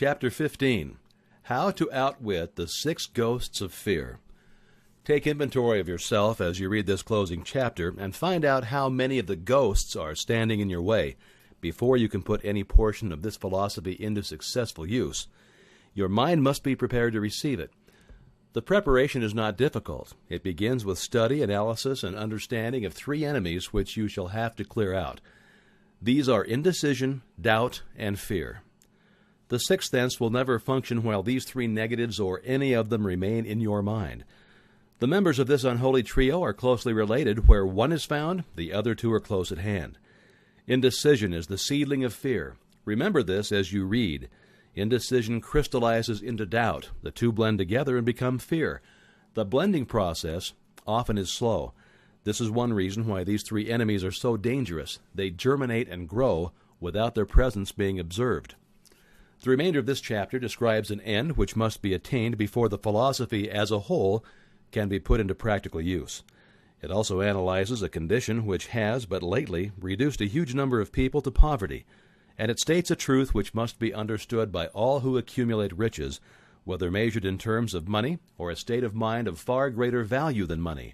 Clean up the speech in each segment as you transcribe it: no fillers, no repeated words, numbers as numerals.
Chapter 15. How to Outwit the 6 Ghosts of Fear. Take inventory of yourself as you read this closing chapter and find out how many of the ghosts are standing in your way before you can put any portion of this philosophy into successful use. Your mind must be prepared to receive it. The preparation is not difficult. It begins with study, analysis, and understanding of 3 enemies which you shall have to clear out. These are indecision, doubt, and fear. The 6th sense will never function while these 3 negatives or any of them remain in your mind. The members of this unholy trio are closely related. Where one is found, the other 2 are close at hand. Indecision is the seedling of fear. Remember this as you read. Indecision crystallizes into doubt. The 2 blend together and become fear. The blending process often is slow. This is one reason why these 3 enemies are so dangerous. They germinate and grow without their presence being observed. The remainder of this chapter describes an end which must be attained before the philosophy as a whole can be put into practical use. It also analyzes a condition which has but lately reduced a huge number of people to poverty, and it states a truth which must be understood by all who accumulate riches, whether measured in terms of money or a state of mind of far greater value than money.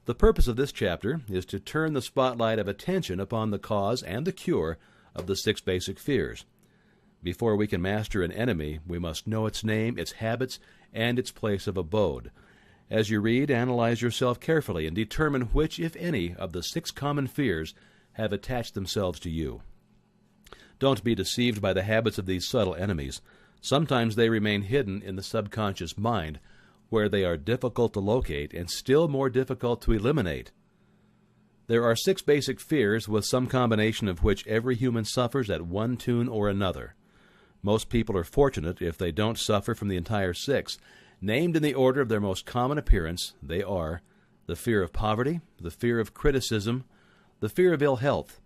The purpose of this chapter is to turn the spotlight of attention upon the cause and the cure of the 6 basic fears. Before we can master an enemy, we must know its name, its habits, and its place of abode. As you read, analyze yourself carefully and determine which, if any, of the 6 common fears have attached themselves to you. Don't be deceived by the habits of these subtle enemies. Sometimes they remain hidden in the subconscious mind, where they are difficult to locate and still more difficult to eliminate. There are 6 basic fears, with some combination of which every human suffers at one tune or another. Most people are fortunate if they don't suffer from the entire 6. Named in the order of their most common appearance, they are the fear of poverty, the fear of criticism, the fear of ill health,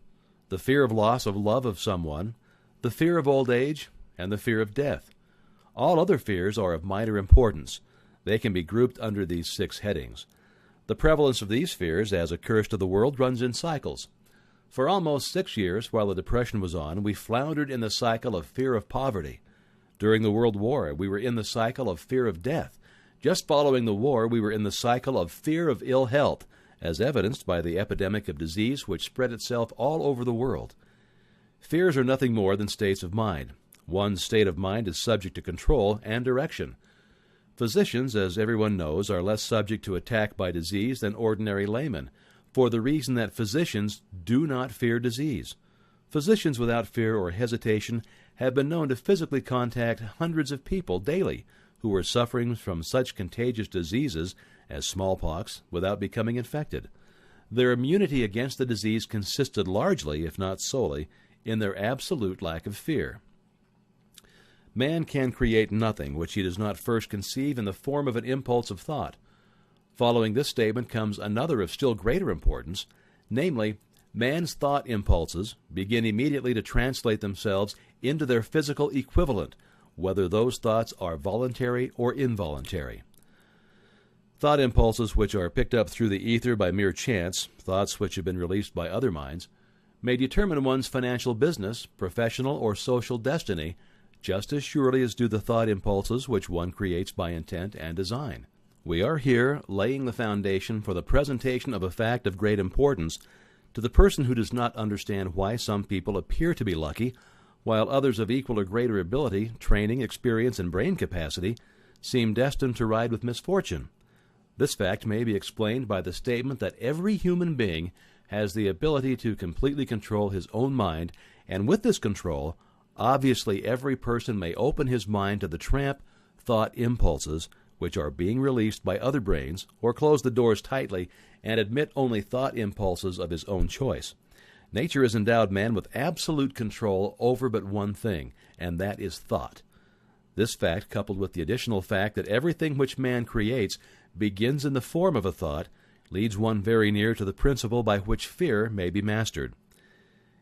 the fear of loss of love of someone, the fear of old age, and the fear of death. All other fears are of minor importance. They can be grouped under these 6 headings. The prevalence of these fears as a curse to the world runs in cycles. For almost 6 years, while the Depression was on, we floundered in the cycle of fear of poverty. During the World War, we were in the cycle of fear of death. Just following the war, we were in the cycle of fear of ill health, as evidenced by the epidemic of disease which spread itself all over the world. Fears are nothing more than states of mind. One's state of mind is subject to control and direction. Physicians, as everyone knows, are less subject to attack by disease than ordinary laymen, for the reason that physicians do not fear disease. Physicians without fear or hesitation have been known to physically contact hundreds of people daily who were suffering from such contagious diseases as smallpox without becoming infected. Their immunity against the disease consisted largely, if not solely, in their absolute lack of fear. Man can create nothing which he does not first conceive in the form of an impulse of thought. Following this statement comes another of still greater importance, namely, man's thought impulses begin immediately to translate themselves into their physical equivalent, whether those thoughts are voluntary or involuntary. Thought impulses which are picked up through the ether by mere chance, thoughts which have been released by other minds, may determine one's financial business, professional, or social destiny, just as surely as do the thought impulses which one creates by intent and design. We are here laying the foundation for the presentation of a fact of great importance to the person who does not understand why some people appear to be lucky, while others of equal or greater ability, training, experience, and brain capacity seem destined to ride with misfortune. This fact may be explained by the statement that every human being has the ability to completely control his own mind, and with this control, obviously every person may open his mind to the tramp thought impulses which are being released by other brains, or close the doors tightly and admit only thought impulses of his own choice. Nature has endowed man with absolute control over but one thing, and that is thought. This fact, coupled with the additional fact that everything which man creates begins in the form of a thought, leads one very near to the principle by which fear may be mastered.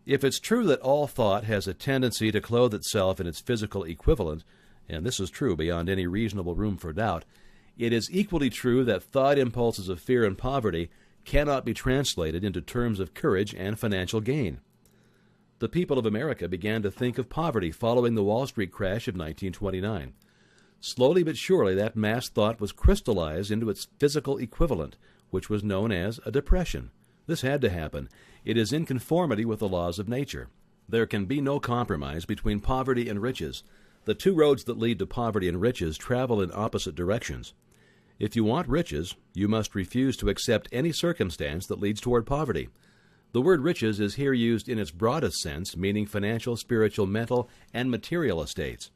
If it's true that all thought has a tendency to clothe itself in its physical equivalent, and this is true beyond any reasonable room for doubt, it is equally true that thought impulses of fear and poverty cannot be translated into terms of courage and financial gain. The people of America began to think of poverty following the Wall Street crash of 1929. Slowly but surely, that mass thought was crystallized into its physical equivalent, which was known as a depression. This had to happen. It is in conformity with the laws of nature. There can be no compromise between poverty and riches. The two roads that lead to poverty and riches travel in opposite directions. If you want riches, you must refuse to accept any circumstance that leads toward poverty. The word riches is here used in its broadest sense, meaning financial, spiritual, mental, and material estates.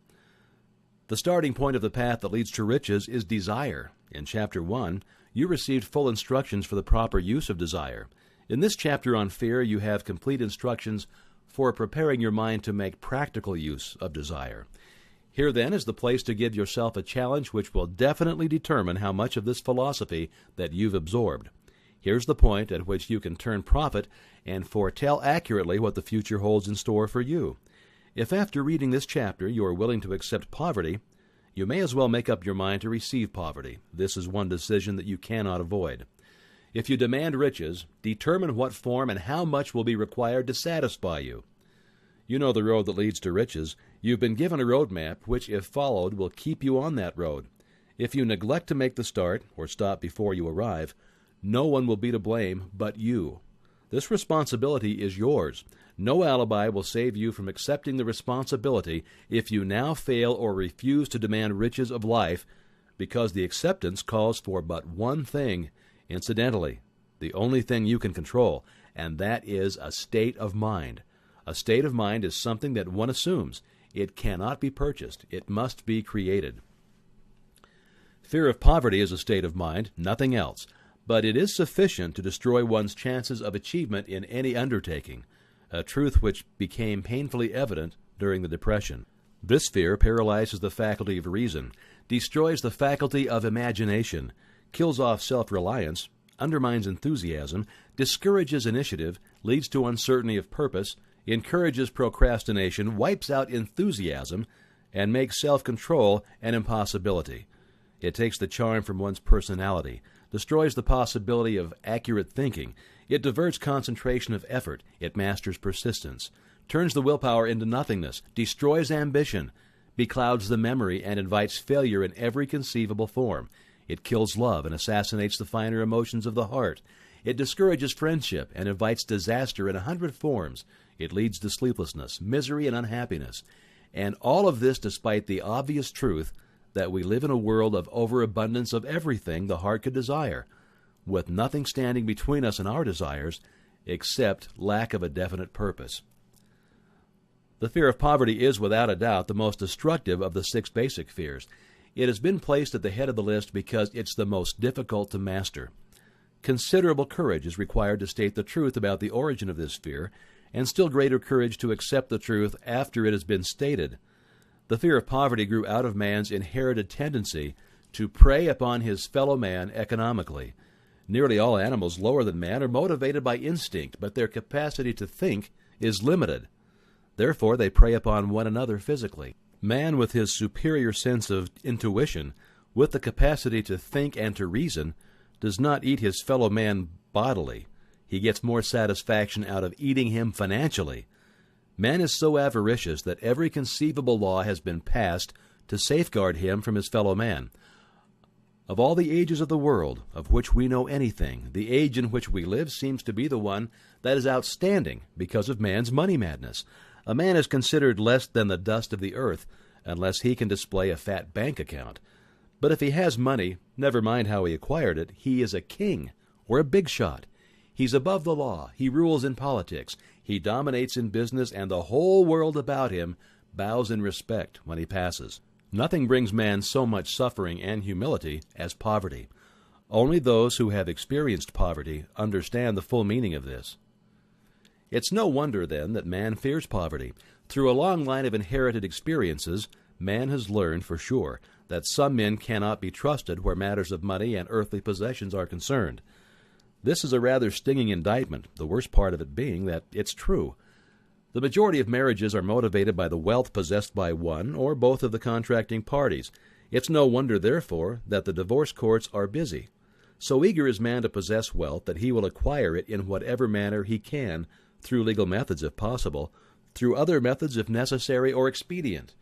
The starting point of the path that leads to riches is desire. In chapter 1, you received full instructions for the proper use of desire. In this chapter on fear, you have complete instructions for preparing your mind to make practical use of desire. Here, then, is the place to give yourself a challenge which will definitely determine how much of this philosophy that you've absorbed. Here's the point at which you can turn prophet and foretell accurately what the future holds in store for you. If after reading this chapter you are willing to accept poverty, you may as well make up your mind to receive poverty. This is one decision that you cannot avoid. If you demand riches, determine what form and how much will be required to satisfy you. You know the road that leads to riches. You've been given a roadmap which, if followed, will keep you on that road. If you neglect to make the start, or stop before you arrive, no one will be to blame but you. This responsibility is yours. No alibi will save you from accepting the responsibility if you now fail or refuse to demand riches of life, because the acceptance calls for but one thing, incidentally, the only thing you can control, and that is a state of mind. A state of mind is something that one assumes. It cannot be purchased. It must be created. Fear of poverty is a state of mind, nothing else, but it is sufficient to destroy one's chances of achievement in any undertaking, a truth which became painfully evident during the Depression. This fear paralyzes the faculty of reason, destroys the faculty of imagination, kills off self-reliance, undermines enthusiasm, discourages initiative, leads to uncertainty of purpose, encourages procrastination, wipes out enthusiasm, and makes self-control an impossibility. It takes the charm from one's personality, destroys the possibility of accurate thinking, it diverts concentration of effort, it masters persistence, turns the willpower into nothingness, destroys ambition, beclouds the memory, and invites failure in every conceivable form. It kills love and assassinates the finer emotions of the heart. It discourages friendship and invites disaster in 100 forms. It leads to sleeplessness, misery, and unhappiness. And all of this despite the obvious truth that we live in a world of overabundance of everything the heart could desire, with nothing standing between us and our desires except lack of a definite purpose. The fear of poverty is, without a doubt, the most destructive of the 6 basic fears. It has been placed at the head of the list because it's the most difficult to master. Considerable courage is required to state the truth about the origin of this fear, and still greater courage to accept the truth after it has been stated. The fear of poverty grew out of man's inherited tendency to prey upon his fellow man economically. Nearly all animals lower than man are motivated by instinct, but their capacity to think is limited. Therefore, they prey upon one another physically. Man, with his superior sense of intuition, with the capacity to think and to reason, does not eat his fellow man bodily. He gets more satisfaction out of eating him financially. Man is so avaricious that every conceivable law has been passed to safeguard him from his fellow man. Of all the ages of the world of which we know anything, the age in which we live seems to be the one that is outstanding because of man's money madness. A man is considered less than the dust of the earth unless he can display a fat bank account. But if he has money, never mind how he acquired it, he is a king or a big shot. He's above the law. He rules in politics. He dominates in business, and the whole world about him bows in respect when he passes. Nothing brings man so much suffering and humility as poverty. Only those who have experienced poverty understand the full meaning of this. It's no wonder, then, that man fears poverty. Through a long line of inherited experiences, man has learned for sure that some men cannot be trusted where matters of money and earthly possessions are concerned. This is a rather stinging indictment, the worst part of it being that it's true. The majority of marriages are motivated by the wealth possessed by one or both of the contracting parties. It's no wonder, therefore, that the divorce courts are busy. So eager is man to possess wealth that he will acquire it in whatever manner he can, through legal methods if possible, through other methods if necessary or expedient.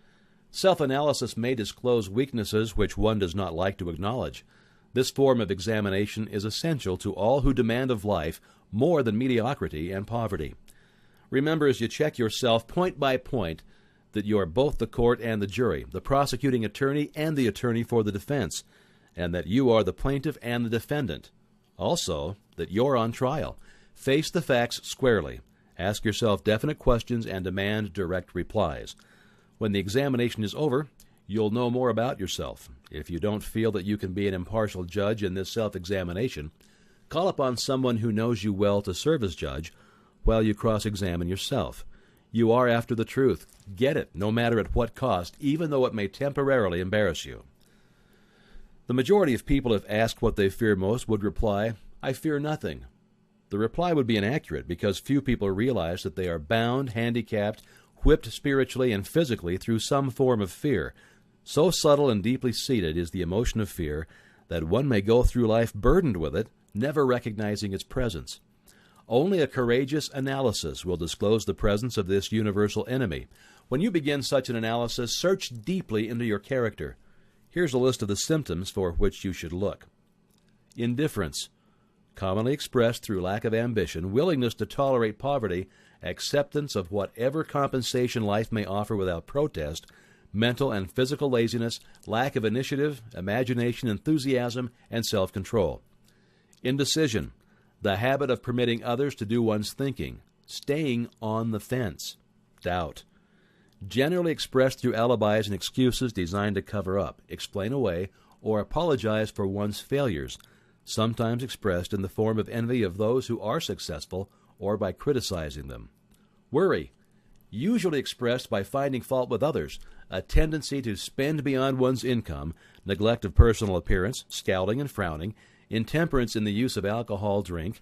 Self-analysis may disclose weaknesses which one does not like to acknowledge. This form of examination is essential to all who demand of life more than mediocrity and poverty. Remember, as you check yourself point by point, that you are both the court and the jury, the prosecuting attorney and the attorney for the defense, and that you are the plaintiff and the defendant. Also, that you're on trial. Face the facts squarely. Ask yourself definite questions and demand direct replies. When the examination is over, you'll know more about yourself. If you don't feel that you can be an impartial judge in this self-examination, call upon someone who knows you well to serve as judge while you cross-examine yourself. You are after the truth. Get it, no matter at what cost, even though it may temporarily embarrass you. The majority of people, if asked what they fear most, would reply, "I fear nothing." The reply would be inaccurate because few people realize that they are bound, handicapped, whipped spiritually and physically through some form of fear. So subtle and deeply seated is the emotion of fear that one may go through life burdened with it, never recognizing its presence. Only a courageous analysis will disclose the presence of this universal enemy. When you begin such an analysis, search deeply into your character. Here's a list of the symptoms for which you should look. Indifference, commonly expressed through lack of ambition, willingness to tolerate poverty, acceptance of whatever compensation life may offer without protest, mental and physical laziness, lack of initiative, imagination, enthusiasm, and self-control. Indecision, the habit of permitting others to do one's thinking, staying on the fence. Doubt, generally expressed through alibis and excuses designed to cover up, explain away, or apologize for one's failures, sometimes expressed in the form of envy of those who are successful or by criticizing them. Worry, usually expressed by finding fault with others, a tendency to spend beyond one's income, neglect of personal appearance, scowling and frowning, intemperance in the use of alcohol drink,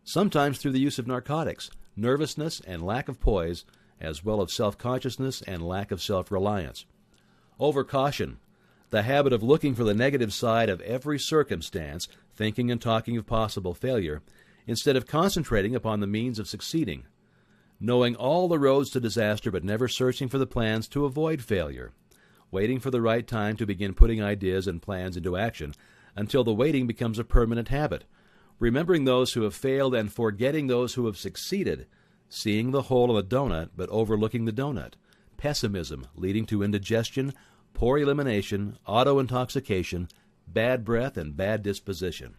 sometimes through the use of narcotics, nervousness and lack of poise, as well as self-consciousness and lack of self-reliance. Overcaution, the habit of looking for the negative side of every circumstance, thinking and talking of possible failure, instead of concentrating upon the means of succeeding. Knowing all the roads to disaster but never searching for the plans to avoid failure. Waiting for the right time to begin putting ideas and plans into action until the waiting becomes a permanent habit. Remembering those who have failed and forgetting those who have succeeded. Seeing the hole in the donut but overlooking the donut. Pessimism leading to indigestion, poor elimination, auto-intoxication, bad breath, and bad disposition.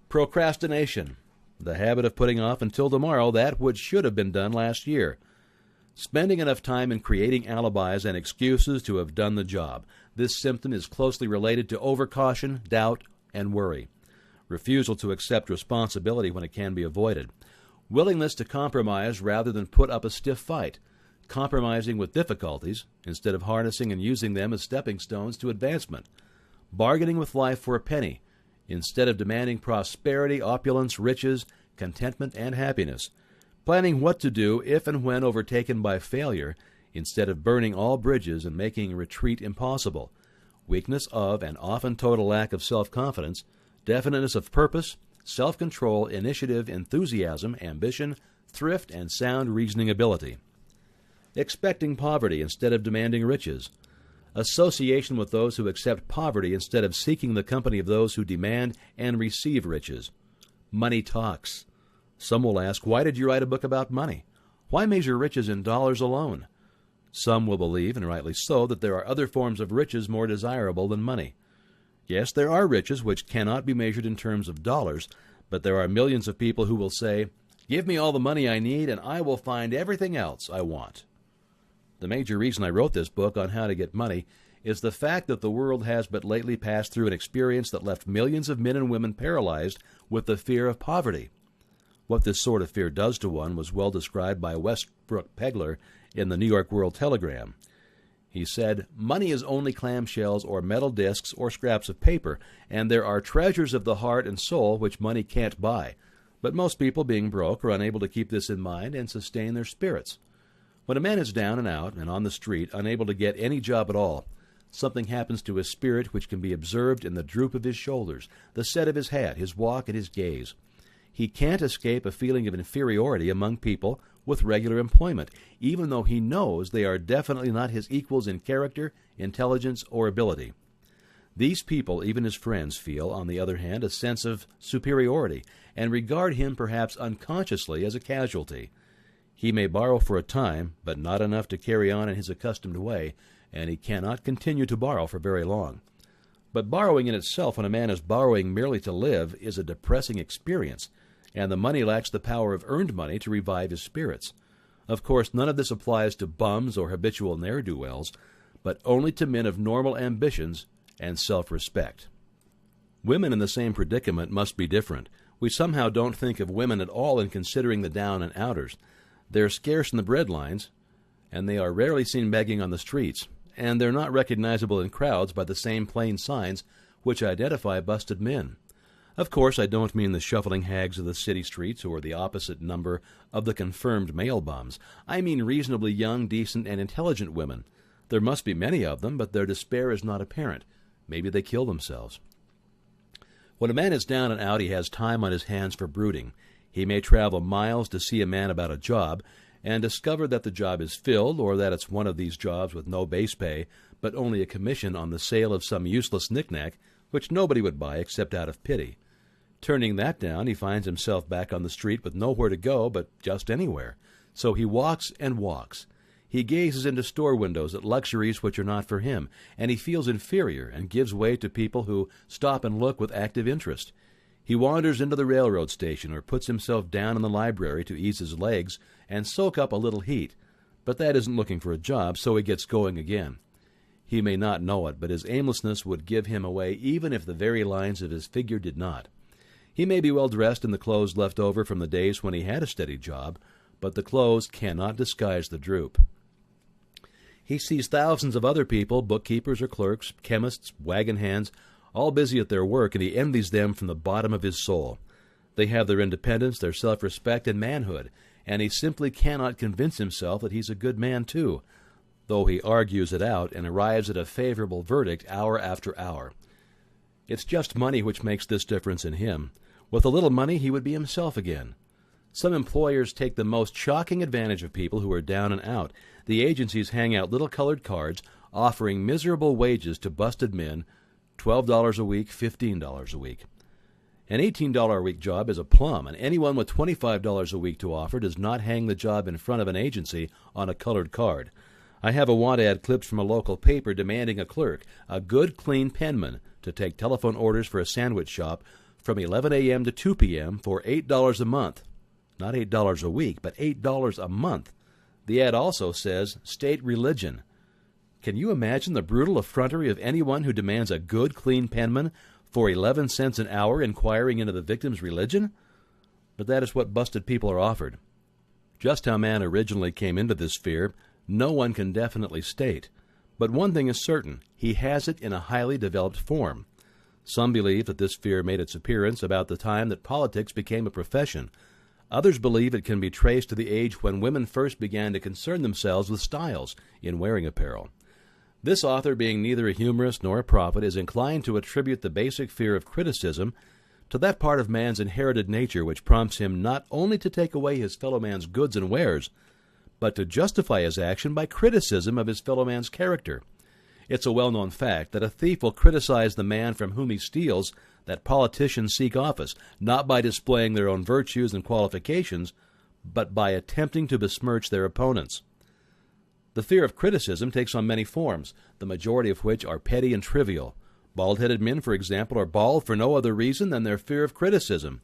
Procrastination, the habit of putting off until tomorrow that which should have been done last year. Spending enough time in creating alibis and excuses to have done the job. This symptom is closely related to overcaution, doubt, and worry. Refusal to accept responsibility when it can be avoided. Willingness to compromise rather than put up a stiff fight. Compromising with difficulties instead of harnessing and using them as stepping stones to advancement. Bargaining with life for a penny instead of demanding prosperity, opulence, riches, contentment, and happiness. Planning what to do if and when overtaken by failure instead of burning all bridges and making retreat impossible. Weakness of and often total lack of self-confidence, definiteness of purpose, self-control, initiative, enthusiasm, ambition, thrift, and sound reasoning ability. Expecting poverty instead of demanding riches. Association with those who accept poverty instead of seeking the company of those who demand and receive riches. Money talks. Some will ask, why did you write a book about money? Why measure riches in dollars alone? Some will believe, and rightly so, that there are other forms of riches more desirable than money. Yes, there are riches which cannot be measured in terms of dollars, but there are millions of people who will say, give me all the money I need and I will find everything else I want. The major reason I wrote this book on how to get money is the fact that the world has but lately passed through an experience that left millions of men and women paralyzed with the fear of poverty. What this sort of fear does to one was well described by Westbrook Pegler in the New York World Telegram. He said, money is only clamshells or metal discs or scraps of paper, and there are treasures of the heart and soul which money can't buy. But most people, being broke, are unable to keep this in mind and sustain their spirits. When a man is down and out and on the street, unable to get any job at all, something happens to his spirit which can be observed in the droop of his shoulders, the set of his hat, his walk, and his gaze. He can't escape a feeling of inferiority among people with regular employment, even though he knows they are definitely not his equals in character, intelligence, or ability. These people, even his friends, feel, on the other hand, a sense of superiority, and regard him perhaps unconsciously as a casualty. He may borrow for a time, but not enough to carry on in his accustomed way, and he cannot continue to borrow for very long. But borrowing in itself, when a man is borrowing merely to live, is a depressing experience, and the money lacks the power of earned money to revive his spirits. Of course, none of this applies to bums or habitual ne'er-do-wells, but only to men of normal ambitions and self-respect. Women in the same predicament must be different. We somehow don't think of women at all in considering the down and outers. They're scarce in the bread lines, and they are rarely seen begging on the streets, and they're not recognizable in crowds by the same plain signs which identify busted men. Of course, I don't mean the shuffling hags of the city streets or the opposite number of the confirmed male bums. I mean reasonably young, decent, and intelligent women. There must be many of them, but their despair is not apparent. Maybe they kill themselves. When a man is down and out, he has time on his hands for brooding. He may travel miles to see a man about a job and discover that the job is filled, or that it's one of these jobs with no base pay, but only a commission on the sale of some useless knick-knack which nobody would buy except out of pity. Turning that down, he finds himself back on the street with nowhere to go but just anywhere. So he walks and walks. He gazes into store windows at luxuries which are not for him, and he feels inferior and gives way to people who stop and look with active interest. He wanders into the railroad station or puts himself down in the library to ease his legs and soak up a little heat, but that isn't looking for a job, so he gets going again. He may not know it, but his aimlessness would give him away even if the very lines of his figure did not. He may be well dressed in the clothes left over from the days when he had a steady job, but the clothes cannot disguise the droop. He sees thousands of other people, bookkeepers or clerks, chemists, wagon hands, all busy at their work, and he envies them from the bottom of his soul. They have their independence, their self-respect, and manhood, and he simply cannot convince himself that he's a good man too, though he argues it out and arrives at a favorable verdict hour after hour. It's just money which makes this difference in him. With a little money, he would be himself again. Some employers take the most shocking advantage of people who are down and out. The agencies hang out little colored cards offering miserable wages to busted men, $12 a week, $15 a week. An $18 a week job is a plum, and anyone with $25 a week to offer does not hang the job in front of an agency on a colored card. I have a want ad clipped from a local paper demanding a clerk, a good, clean penman, to take telephone orders for a sandwich shop from 11 a.m. to 2 p.m. for $8 a month. Not $8 a week, but $8 a month. The ad also says, state religion. Can you imagine the brutal effrontery of anyone who demands a good, clean penman for 11 cents an hour inquiring into the victim's religion? But that is what busted people are offered. Just how man originally came into this sphere, no one can definitely state. But one thing is certain, he has it in a highly developed form. Some believe that this fear made its appearance about the time that politics became a profession. Others believe it can be traced to the age when women first began to concern themselves with styles in wearing apparel. This author, being neither a humorist nor a prophet, is inclined to attribute the basic fear of criticism to that part of man's inherited nature which prompts him not only to take away his fellow man's goods and wares, but to justify his action by criticism of his fellow man's character. It's a well-known fact that a thief will criticize the man from whom he steals, that politicians seek office, not by displaying their own virtues and qualifications, but by attempting to besmirch their opponents. The fear of criticism takes on many forms, the majority of which are petty and trivial. Bald-headed men, for example, are bald for no other reason than their fear of criticism.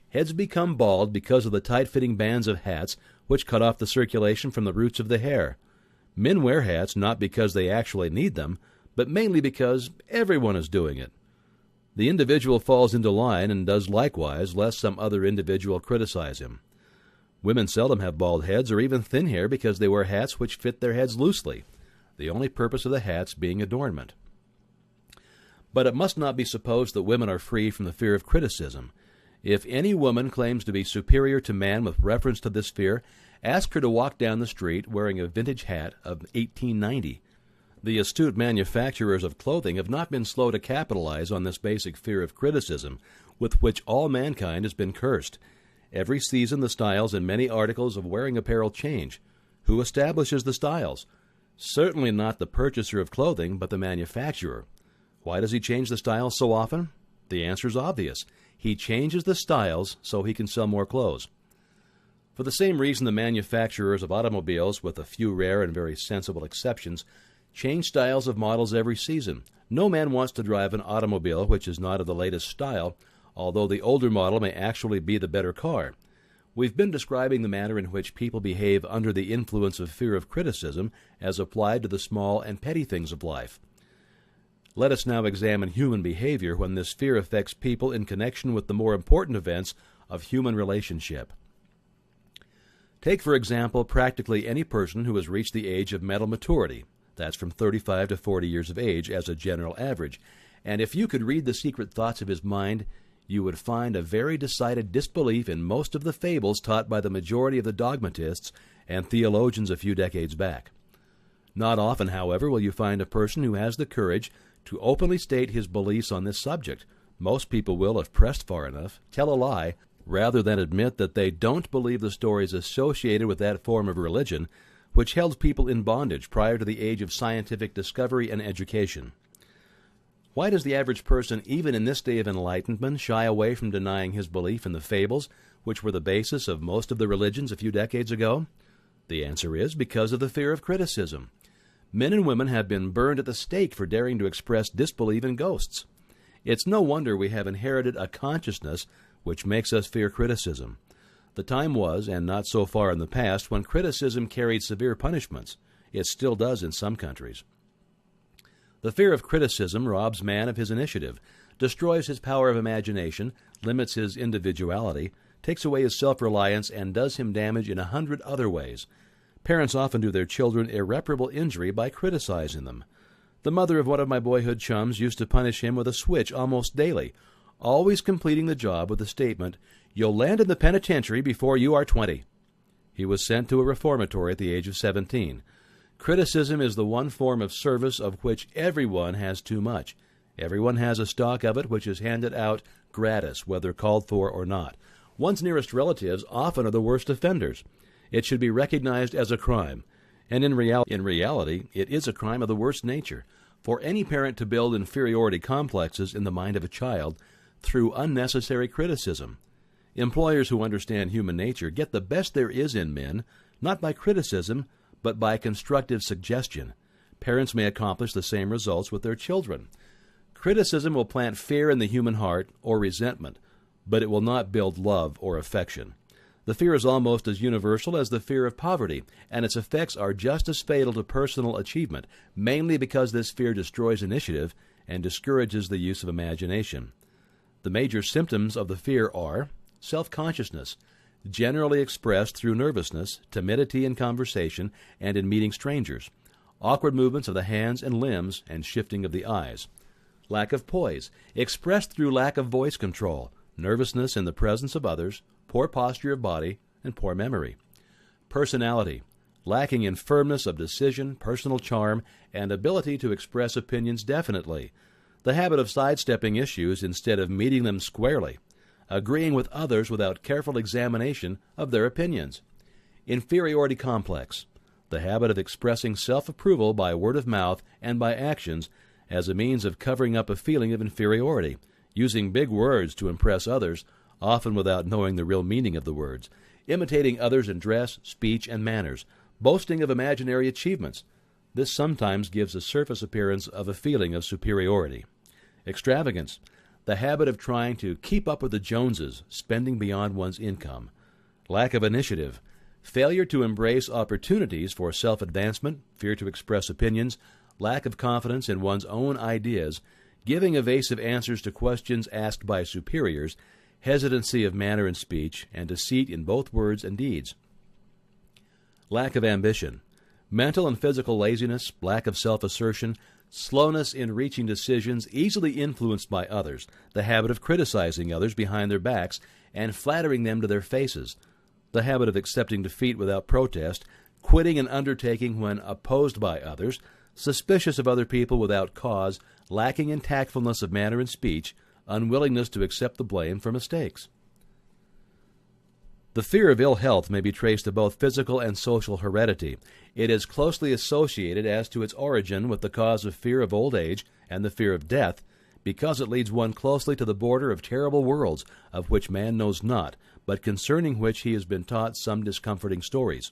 Heads become bald because of the tight-fitting bands of hats which cut off the circulation from the roots of the hair. Men wear hats not because they actually need them, but mainly because everyone is doing it. The individual falls into line and does likewise, lest some other individual criticize him. Women seldom have bald heads or even thin hair because they wear hats which fit their heads loosely, the only purpose of the hats being adornment. But it must not be supposed that women are free from the fear of criticism. If any woman claims to be superior to man with reference to this fear, ask her to walk down the street wearing a vintage hat of 1890. The astute manufacturers of clothing have not been slow to capitalize on this basic fear of criticism, with which all mankind has been cursed. Every season the styles in many articles of wearing apparel change. Who establishes the styles? Certainly not the purchaser of clothing, but the manufacturer. Why does he change the styles so often? The answer is obvious. He changes the styles so he can sell more clothes. For the same reason, the manufacturers of automobiles, with a few rare and very sensible exceptions, change styles of models every season. No man wants to drive an automobile which is not of the latest style, although the older model may actually be the better car. We've been describing the manner in which people behave under the influence of fear of criticism as applied to the small and petty things of life. Let us now examine human behavior when this fear affects people in connection with the more important events of human relationship. Take, for example, practically any person who has reached the age of mental maturity. That's from 35 to 40 years of age as a general average. And if you could read the secret thoughts of his mind, you would find a very decided disbelief in most of the fables taught by the majority of the dogmatists and theologians a few decades back. Not often, however, will you find a person who has the courage to openly state his beliefs on this subject. Most people will, if pressed far enough, tell a lie rather than admit that they don't believe the stories associated with that form of religion which held people in bondage prior to the age of scientific discovery and education. Why does the average person, even in this day of enlightenment, shy away from denying his belief in the fables, which were the basis of most of the religions a few decades ago? The answer is because of the fear of criticism. Men and women have been burned at the stake for daring to express disbelief in ghosts. It's no wonder we have inherited a consciousness which makes us fear criticism. The time was, and not so far in the past, when criticism carried severe punishments. It still does in some countries. The fear of criticism robs man of his initiative, destroys his power of imagination, limits his individuality, takes away his self-reliance, and does him damage in 100 other ways. Parents often do their children irreparable injury by criticizing them. The mother of one of my boyhood chums used to punish him with a switch almost daily, always completing the job with the statement, "You'll land in the penitentiary before you are 20." He was sent to a reformatory at the age of 17. Criticism is the one form of service of which everyone has too much. Everyone has a stock of it which is handed out gratis, whether called for or not. One's nearest relatives often are the worst offenders. It should be recognized as a crime, and in reality, it is a crime of the worst nature, for any parent to build inferiority complexes in the mind of a child through unnecessary criticism. Employers who understand human nature get the best there is in men, not by criticism, but by constructive suggestion. Parents may accomplish the same results with their children. Criticism will plant fear in the human heart or resentment, but it will not build love or affection. The fear is almost as universal as the fear of poverty, and its effects are just as fatal to personal achievement, mainly because this fear destroys initiative and discourages the use of imagination. The major symptoms of the fear are self-consciousness, generally expressed through nervousness, timidity in conversation, and in meeting strangers, awkward movements of the hands and limbs, and shifting of the eyes. Lack of poise, expressed through lack of voice control, nervousness in the presence of others, poor posture of body, and poor memory. Personality, lacking in firmness of decision, personal charm, and ability to express opinions definitely. The habit of sidestepping issues instead of meeting them squarely. Agreeing with others without careful examination of their opinions. Inferiority complex, the habit of expressing self-approval by word of mouth and by actions as a means of covering up a feeling of inferiority, using big words to impress others, often without knowing the real meaning of the words, imitating others in dress, speech, and manners, boasting of imaginary achievements. This sometimes gives a surface appearance of a feeling of superiority. Extravagance, the habit of trying to keep up with the Joneses, spending beyond one's income. Lack of initiative, failure to embrace opportunities for self-advancement, fear to express opinions, lack of confidence in one's own ideas, giving evasive answers to questions asked by superiors, hesitancy of manner and speech, and deceit in both words and deeds. Lack of ambition, mental and physical laziness, lack of self-assertion, slowness in reaching decisions easily influenced by others, the habit of criticizing others behind their backs and flattering them to their faces, the habit of accepting defeat without protest, quitting an undertaking when opposed by others, suspicious of other people without cause, lacking in tactfulness of manner and speech, unwillingness to accept the blame for mistakes. The fear of ill health may be traced to both physical and social heredity. It is closely associated as to its origin with the cause of fear of old age and the fear of death, because it leads one closely to the border of terrible worlds of which man knows not, but concerning which he has been taught some discomforting stories.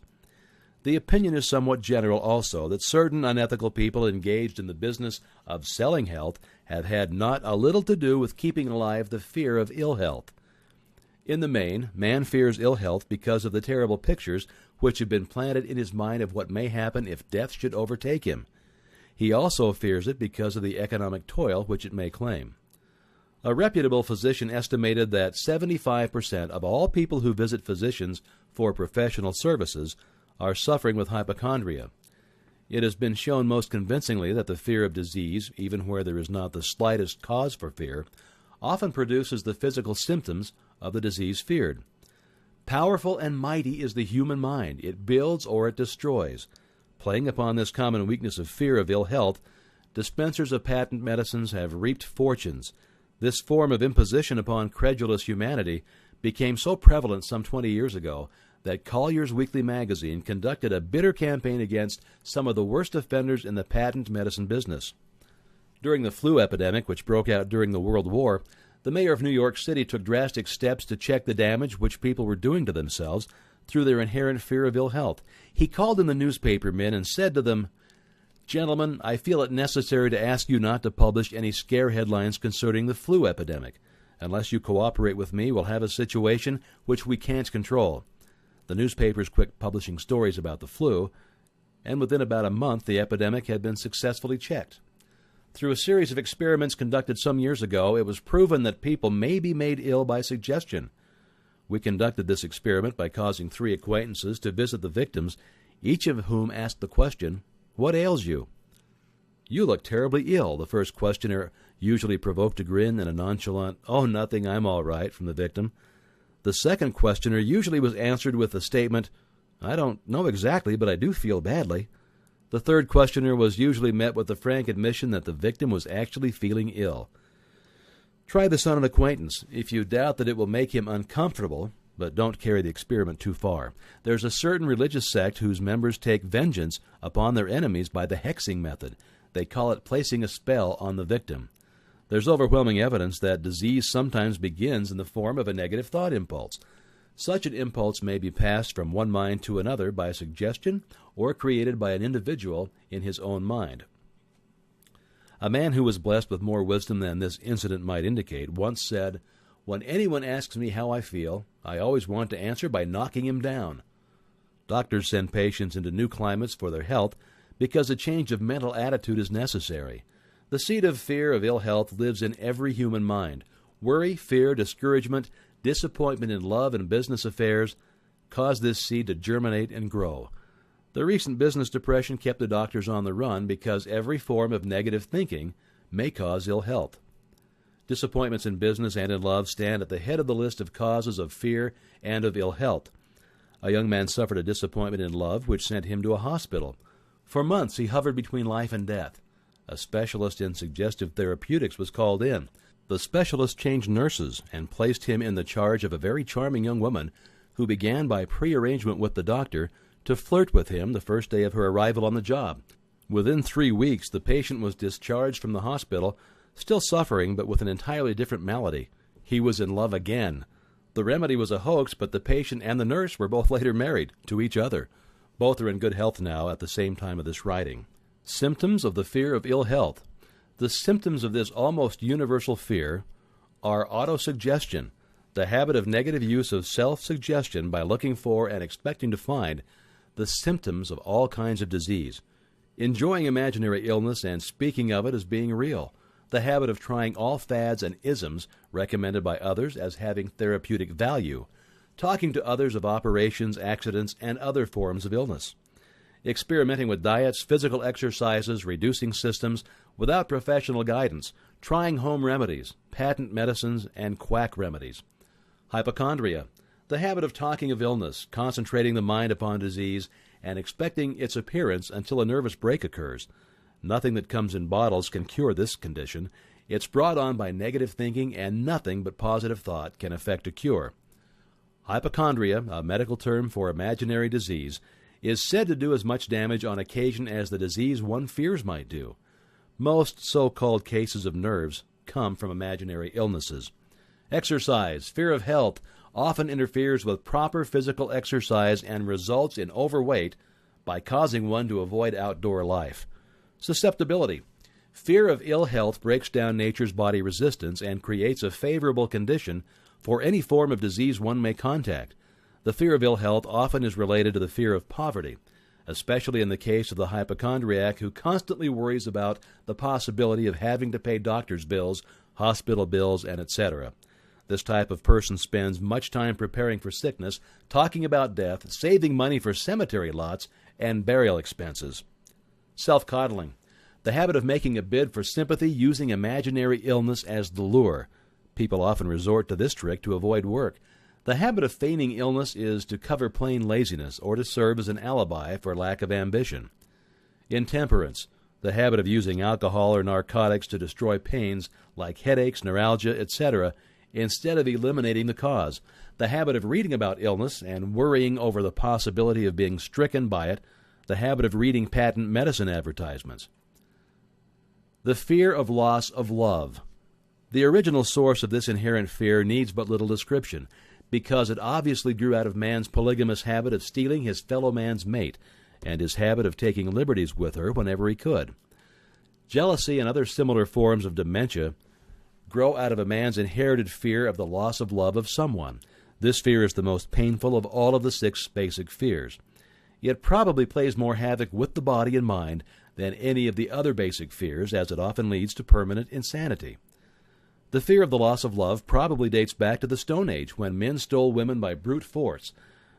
The opinion is somewhat general also that certain unethical people engaged in the business of selling health have had not a little to do with keeping alive the fear of ill health. In the main, man fears ill health because of the terrible pictures which have been planted in his mind of what may happen if death should overtake him. He also fears it because of the economic toil which it may claim. A reputable physician estimated that 75% of all people who visit physicians for professional services are suffering with hypochondria. It has been shown most convincingly that the fear of disease, even where there is not the slightest cause for fear, often produces the physical symptoms of the disease feared. Powerful and mighty is the human mind. It builds or it destroys. Playing upon this common weakness of fear of ill health, dispensers of patent medicines have reaped fortunes. This form of imposition upon credulous humanity became so prevalent some 20 years ago that Collier's Weekly magazine conducted a bitter campaign against some of the worst offenders in the patent medicine business. During the flu epidemic, which broke out during the World War, the mayor of New York City took drastic steps to check the damage which people were doing to themselves through their inherent fear of ill health. He called in the newspaper men and said to them, "Gentlemen, I feel it necessary to ask you not to publish any scare headlines concerning the flu epidemic. Unless you cooperate with me, we'll have a situation which we can't control." The newspapers quit publishing stories about the flu, and within about a month the epidemic had been successfully checked. Through a series of experiments conducted some years ago, it was proven that people may be made ill by suggestion. We conducted this experiment by causing 3 acquaintances to visit the victims, each of whom asked the question, "What ails you?" "You look terribly ill," the first questioner usually provoked a grin and a nonchalant, "Oh, nothing, I'm all right," from the victim. The second questioner usually was answered with the statement, "I don't know exactly, but I do feel badly." The third questioner was usually met with the frank admission that the victim was actually feeling ill. Try this on an acquaintance. If you doubt that it will make him uncomfortable, but don't carry the experiment too far. There's a certain religious sect whose members take vengeance upon their enemies by the hexing method. They call it placing a spell on the victim. There's overwhelming evidence that disease sometimes begins in the form of a negative thought impulse. Such an impulse may be passed from one mind to another by suggestion or created by an individual in his own mind. A man who was blessed with more wisdom than this incident might indicate once said, "When anyone asks me how I feel, I always want to answer by knocking him down." Doctors send patients into new climates for their health because a change of mental attitude is necessary. The seed of fear of ill health lives in every human mind. Worry, fear, discouragement, disappointment in love and business affairs cause this seed to germinate and grow. The recent business depression kept the doctors on the run because every form of negative thinking may cause ill health. Disappointments in business and in love stand at the head of the list of causes of fear and of ill health. A young man suffered a disappointment in love which sent him to a hospital. For months he hovered between life and death. A specialist in suggestive therapeutics was called in. The specialist changed nurses and placed him in the charge of a very charming young woman who began by prearrangement with the doctor to flirt with him the first day of her arrival on the job. Within 3 weeks, the patient was discharged from the hospital, still suffering but with an entirely different malady. He was in love again. The remedy was a hoax, but the patient and the nurse were both later married to each other. Both are in good health now at the same time of this writing. Symptoms of the fear of ill health. The symptoms of this almost universal fear are autosuggestion, the habit of negative use of self-suggestion by looking for and expecting to find the symptoms of all kinds of disease, enjoying imaginary illness and speaking of it as being real, the habit of trying all fads and isms recommended by others as having therapeutic value, talking to others of operations, accidents, and other forms of illness, experimenting with diets, physical exercises, reducing systems without professional guidance, trying home remedies, patent medicines, and quack remedies. Hypochondria, the habit of talking of illness, concentrating the mind upon disease, and expecting its appearance until a nervous break occurs. Nothing that comes in bottles can cure this condition. It's brought on by negative thinking, and nothing but positive thought can effect a cure. Hypochondria, a medical term for imaginary disease, is said to do as much damage on occasion as the disease one fears might do. Most so-called cases of nerves come from imaginary illnesses. Exercise, fear of health, often interferes with proper physical exercise and results in overweight by causing one to avoid outdoor life. Susceptibility. Fear of ill health breaks down nature's body resistance and creates a favorable condition for any form of disease one may contact. The fear of ill health often is related to the fear of poverty, especially in the case of the hypochondriac who constantly worries about the possibility of having to pay doctor's bills, hospital bills, and etc. This type of person spends much time preparing for sickness, talking about death, saving money for cemetery lots, and burial expenses. Self-coddling. The habit of making a bid for sympathy using imaginary illness as the lure. People often resort to this trick to avoid work. The habit of feigning illness is to cover plain laziness or to serve as an alibi for lack of ambition. Intemperance. The habit of using alcohol or narcotics to destroy pains like headaches, neuralgia, etc., instead of eliminating the cause. The habit of reading about illness and worrying over the possibility of being stricken by it. The habit of reading patent medicine advertisements. The fear of loss of love. The original source of this inherent fear needs but little description, because it obviously grew out of man's polygamous habit of stealing his fellow man's mate, and his habit of taking liberties with her whenever he could. Jealousy and other similar forms of dementia grow out of a man's inherited fear of the loss of love of someone. This fear is the most painful of all of the 6 basic fears. It probably plays more havoc with the body and mind than any of the other basic fears, as it often leads to permanent insanity. The fear of the loss of love probably dates back to the Stone Age, when men stole women by brute force.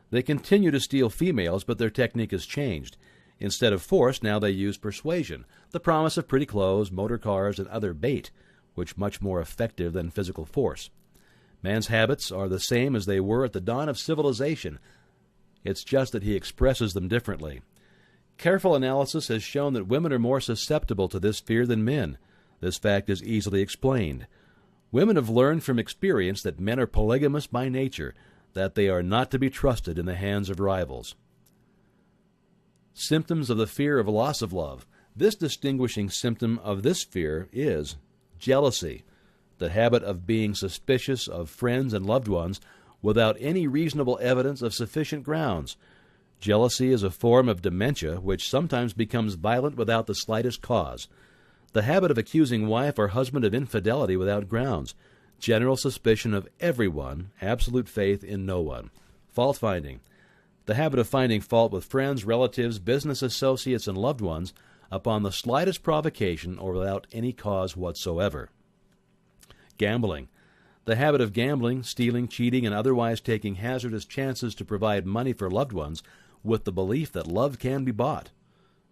They continue to steal females, but their technique has changed. Instead of force, now they use persuasion, the promise of pretty clothes, motor cars, and other bait, which much more effective than physical force. Man's habits are the same as they were at the dawn of civilization. It's just that he expresses them differently. Careful analysis has shown that women are more susceptible to this fear than men. This fact is easily explained. Women have learned from experience that men are polygamous by nature, that they are not to be trusted in the hands of rivals. Symptoms of the fear of loss of love. This distinguishing symptom of this fear is jealousy, the habit of being suspicious of friends and loved ones without any reasonable evidence of sufficient grounds. Jealousy is a form of dementia which sometimes becomes violent without the slightest cause. The habit of accusing wife or husband of infidelity without grounds. General suspicion of everyone, absolute faith in no one. Fault-finding. The habit of finding fault with friends, relatives, business associates, and loved ones upon the slightest provocation or without any cause whatsoever. Gambling. The habit of gambling, stealing, cheating, and otherwise taking hazardous chances to provide money for loved ones with the belief that love can be bought.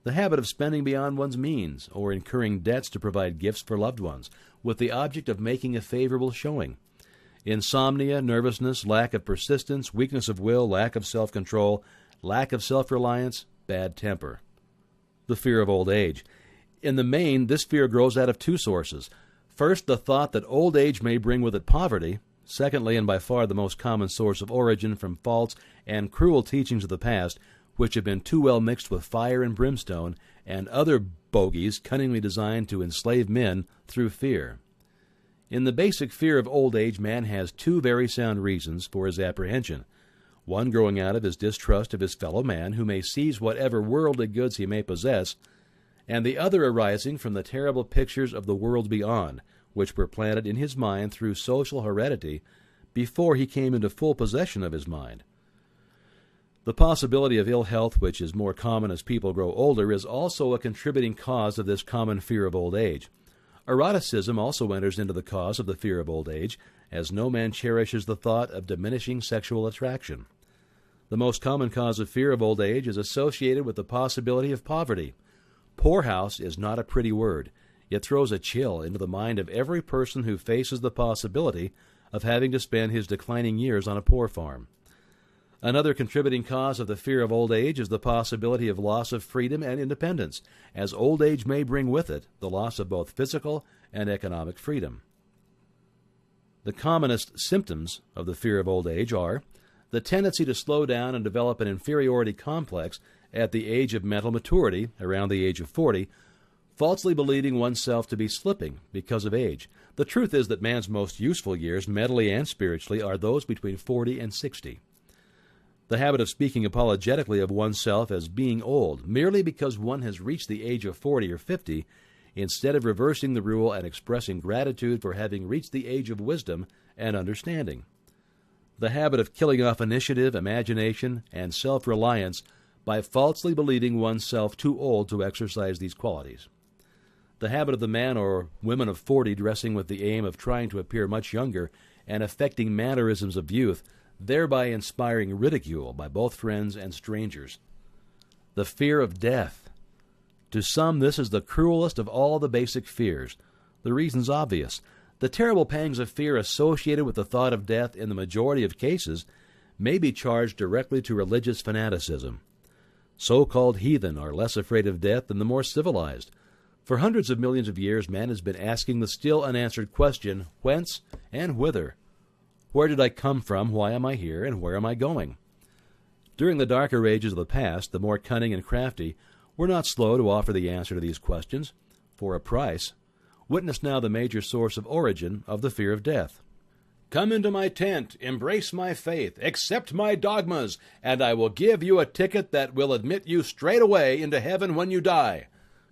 The habit of spending beyond one's means or incurring debts to provide gifts for loved ones with the object of making a favorable showing. Insomnia, nervousness, lack of persistence, weakness of will, lack of self-control, lack of self-reliance, bad temper. The fear of old age. In the main, this fear grows out of 2 sources. First, the thought that old age may bring with it poverty. Secondly, and by far the most common source of origin, from false and cruel teachings of the past, which have been too well mixed with fire and brimstone and other bogies cunningly designed to enslave men through fear. In the basic fear of old age, man has 2 very sound reasons for his apprehension. One growing out of his distrust of his fellow man, who may seize whatever worldly goods he may possess, and the other arising from the terrible pictures of the world beyond, which were planted in his mind through social heredity before he came into full possession of his mind. The possibility of ill health, which is more common as people grow older, is also a contributing cause of this common fear of old age. Eroticism also enters into the cause of the fear of old age, as no man cherishes the thought of diminishing sexual attraction. The most common cause of fear of old age is associated with the possibility of poverty. Poorhouse is not a pretty word. It throws a chill into the mind of every person who faces the possibility of having to spend his declining years on a poor farm. Another contributing cause of the fear of old age is the possibility of loss of freedom and independence, as old age may bring with it the loss of both physical and economic freedom. The commonest symptoms of the fear of old age are the tendency to slow down and develop an inferiority complex at the age of mental maturity, around the age of 40, falsely believing oneself to be slipping because of age. The truth is that man's most useful years, mentally and spiritually, are those between 40 and 60. The habit of speaking apologetically of oneself as being old, merely because one has reached the age of 40 or 50, instead of reversing the rule and expressing gratitude for having reached the age of wisdom and understanding. The habit of killing off initiative, imagination, and self-reliance by falsely believing oneself too old to exercise these qualities. The habit of the man or woman of 40 dressing with the aim of trying to appear much younger and affecting mannerisms of youth, thereby inspiring ridicule by both friends and strangers. The fear of death. To some, this is the cruelest of all the basic fears. The reason's obvious. The terrible pangs of fear associated with the thought of death in the majority of cases may be charged directly to religious fanaticism. So-called heathen are less afraid of death than the more civilized. For hundreds of millions of years, man has been asking the still unanswered question, whence and whither? Where did I come from, why am I here, and where am I going? During the darker ages of the past, the more cunning and crafty were not slow to offer the answer to these questions, for a price. Witness now the major source of origin of the fear of death. Come into my tent, embrace my faith, accept my dogmas, and I will give you a ticket that will admit you straight away into heaven when you die,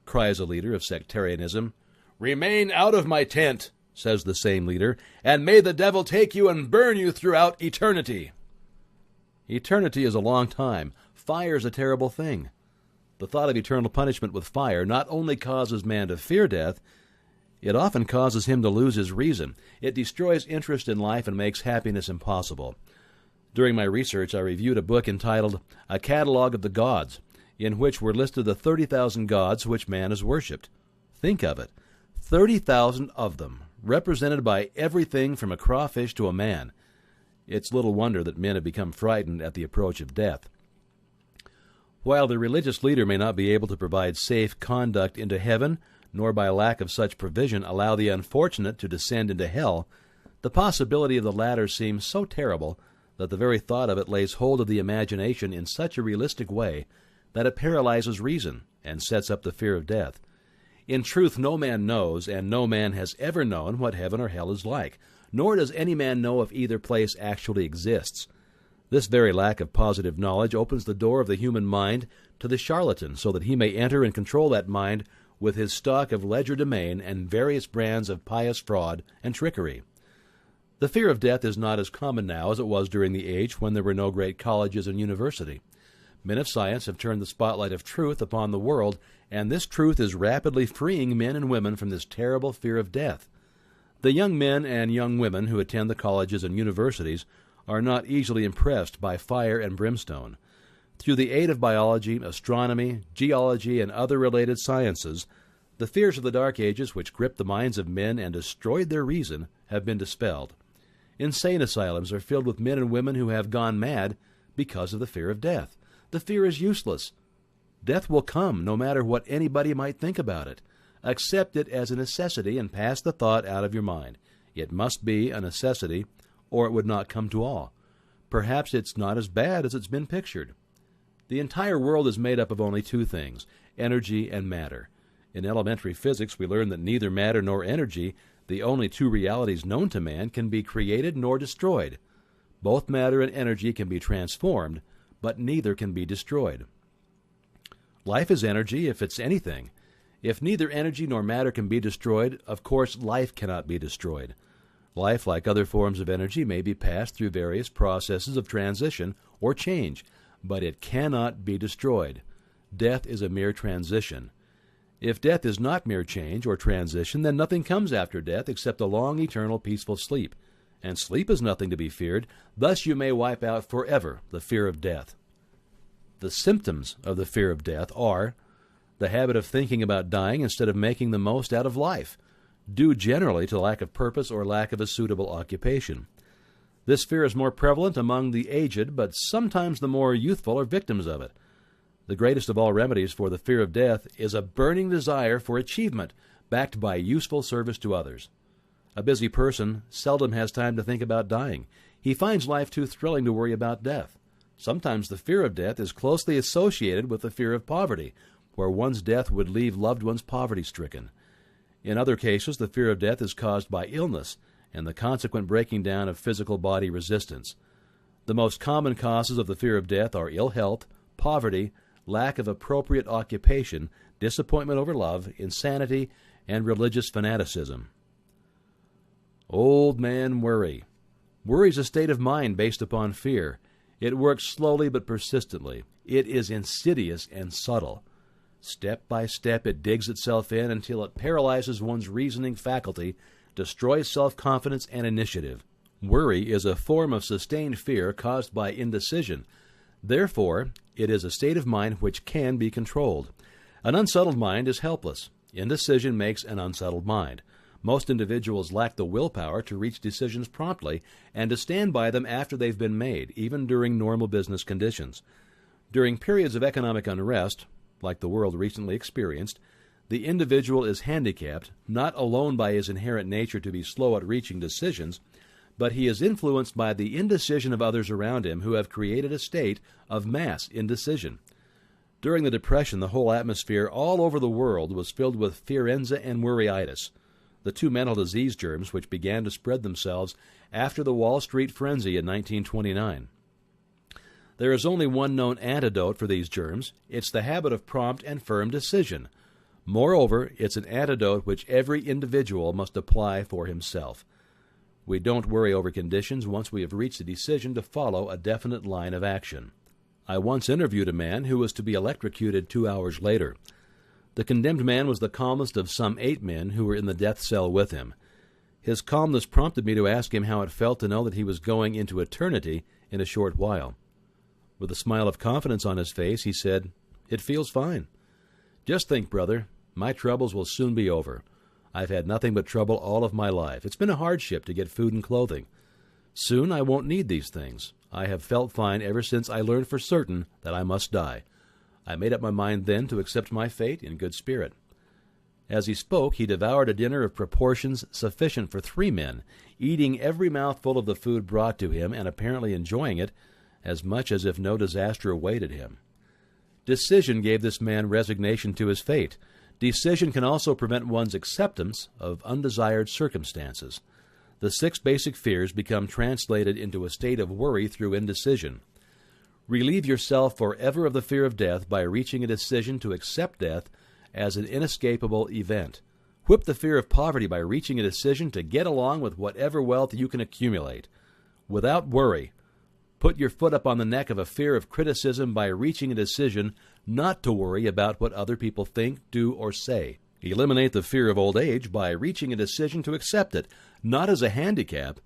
cries a leader of sectarianism. Remain out of my tent, says the same leader, and may the devil take you and burn you throughout eternity. Eternity is a long time. Fire is a terrible thing. The thought of eternal punishment with fire not only causes man to fear death, it often causes him to lose his reason. It destroys interest in life and makes happiness impossible. During my research, I reviewed a book entitled A Catalog of the Gods, in which were listed the 30,000 gods which man has worshipped. Think of it, 30,000 of them, represented by everything from a crawfish to a man. It's little wonder that men have become frightened at the approach of death. While the religious leader may not be able to provide safe conduct into heaven, nor by lack of such provision allow the unfortunate to descend into hell, the possibility of the latter seems so terrible that the very thought of it lays hold of the imagination in such a realistic way that it paralyzes reason and sets up the fear of death. In truth, no man knows, and no man has ever known what heaven or hell is like, nor does any man know if either place actually exists. This very lack of positive knowledge opens the door of the human mind to the charlatan, so that he may enter and control that mind with his stock of legerdemain and various brands of pious fraud and trickery. The fear of death is not as common now as it was during the age when there were no great colleges and university. Men of science have turned the spotlight of truth upon the world, and this truth is rapidly freeing men and women from this terrible fear of death. The young men and young women who attend the colleges and universities are not easily impressed by fire and brimstone. Through the aid of biology, astronomy, geology, and other related sciences, the fears of the Dark Ages which gripped the minds of men and destroyed their reason have been dispelled. Insane asylums are filled with men and women who have gone mad because of the fear of death. The fear is useless. Death will come no matter what anybody might think about it. Accept it as a necessity and pass the thought out of your mind. It must be a necessity, or it would not come to all. Perhaps it's not as bad as it's been pictured. The entire world is made up of only two things, energy and matter. In elementary physics, we learn that neither matter nor energy, the only two realities known to man, can be created nor destroyed. Both matter and energy can be transformed, but neither can be destroyed. Life is energy if it's anything. If neither energy nor matter can be destroyed, of course life cannot be destroyed. Life, like other forms of energy, may be passed through various processes of transition or change, but it cannot be destroyed. Death is a mere transition. If death is not mere change or transition, then nothing comes after death except a long, eternal, peaceful sleep. And sleep is nothing to be feared. Thus you may wipe out forever the fear of death. The symptoms of the fear of death are the habit of thinking about dying instead of making the most out of life, due generally to lack of purpose or lack of a suitable occupation. This fear is more prevalent among the aged, but sometimes the more youthful are victims of it. The greatest of all remedies for the fear of death is a burning desire for achievement, backed by useful service to others. A busy person seldom has time to think about dying. He finds life too thrilling to worry about death. Sometimes the fear of death is closely associated with the fear of poverty, where one's death would leave loved ones poverty-stricken. In other cases, the fear of death is caused by illness and the consequent breaking down of physical body resistance. The most common causes of the fear of death are ill health, poverty, lack of appropriate occupation, disappointment over love, insanity, and religious fanaticism. Old man worry. Worry is a state of mind based upon fear. It works slowly but persistently. It is insidious and subtle. Step by step it digs itself in until it paralyzes one's reasoning faculty, destroys self-confidence and initiative. Worry is a form of sustained fear caused by indecision. Therefore, it is a state of mind which can be controlled. An unsettled mind is helpless. Indecision makes an unsettled mind. Most individuals lack the willpower to reach decisions promptly and to stand by them after they've been made, even during normal business conditions. During periods of economic unrest, like the world recently experienced, the individual is handicapped not alone by his inherent nature to be slow at reaching decisions, but he is influenced by the indecision of others around him who have created a state of mass indecision. During the Depression, the whole atmosphere all over the world was filled with fearenza and worryitis, the two mental disease germs which began to spread themselves after the Wall Street frenzy in 1929. There is only one known antidote for these germs. It's the habit of prompt and firm decision. Moreover, it's an antidote which every individual must apply for himself. We don't worry over conditions once we have reached a decision to follow a definite line of action. I once interviewed a man who was to be electrocuted 2 hours later. The condemned man was the calmest of some 8 men who were in the death cell with him. His calmness prompted me to ask him how it felt to know that he was going into eternity in a short while. With a smile of confidence on his face, he said, "It feels fine. Just think, brother, my troubles will soon be over. I've had nothing but trouble all of my life. It's been a hardship to get food and clothing. Soon I won't need these things. I have felt fine ever since I learned for certain that I must die. I made up my mind then to accept my fate in good spirit." As he spoke, he devoured a dinner of proportions sufficient for 3 men, eating every mouthful of the food brought to him and apparently enjoying it as much as if no disaster awaited him. Decision gave this man resignation to his fate. Decision can also prevent one's acceptance of undesired circumstances. The 6 basic fears become translated into a state of worry through indecision. Relieve yourself forever of the fear of death by reaching a decision to accept death as an inescapable event. Whip the fear of poverty by reaching a decision to get along with whatever wealth you can accumulate. Without worry, put your foot up on the neck of a fear of criticism by reaching a decision not to worry about what other people think, do, or say. Eliminate the fear of old age by reaching a decision to accept it, not as a handicap,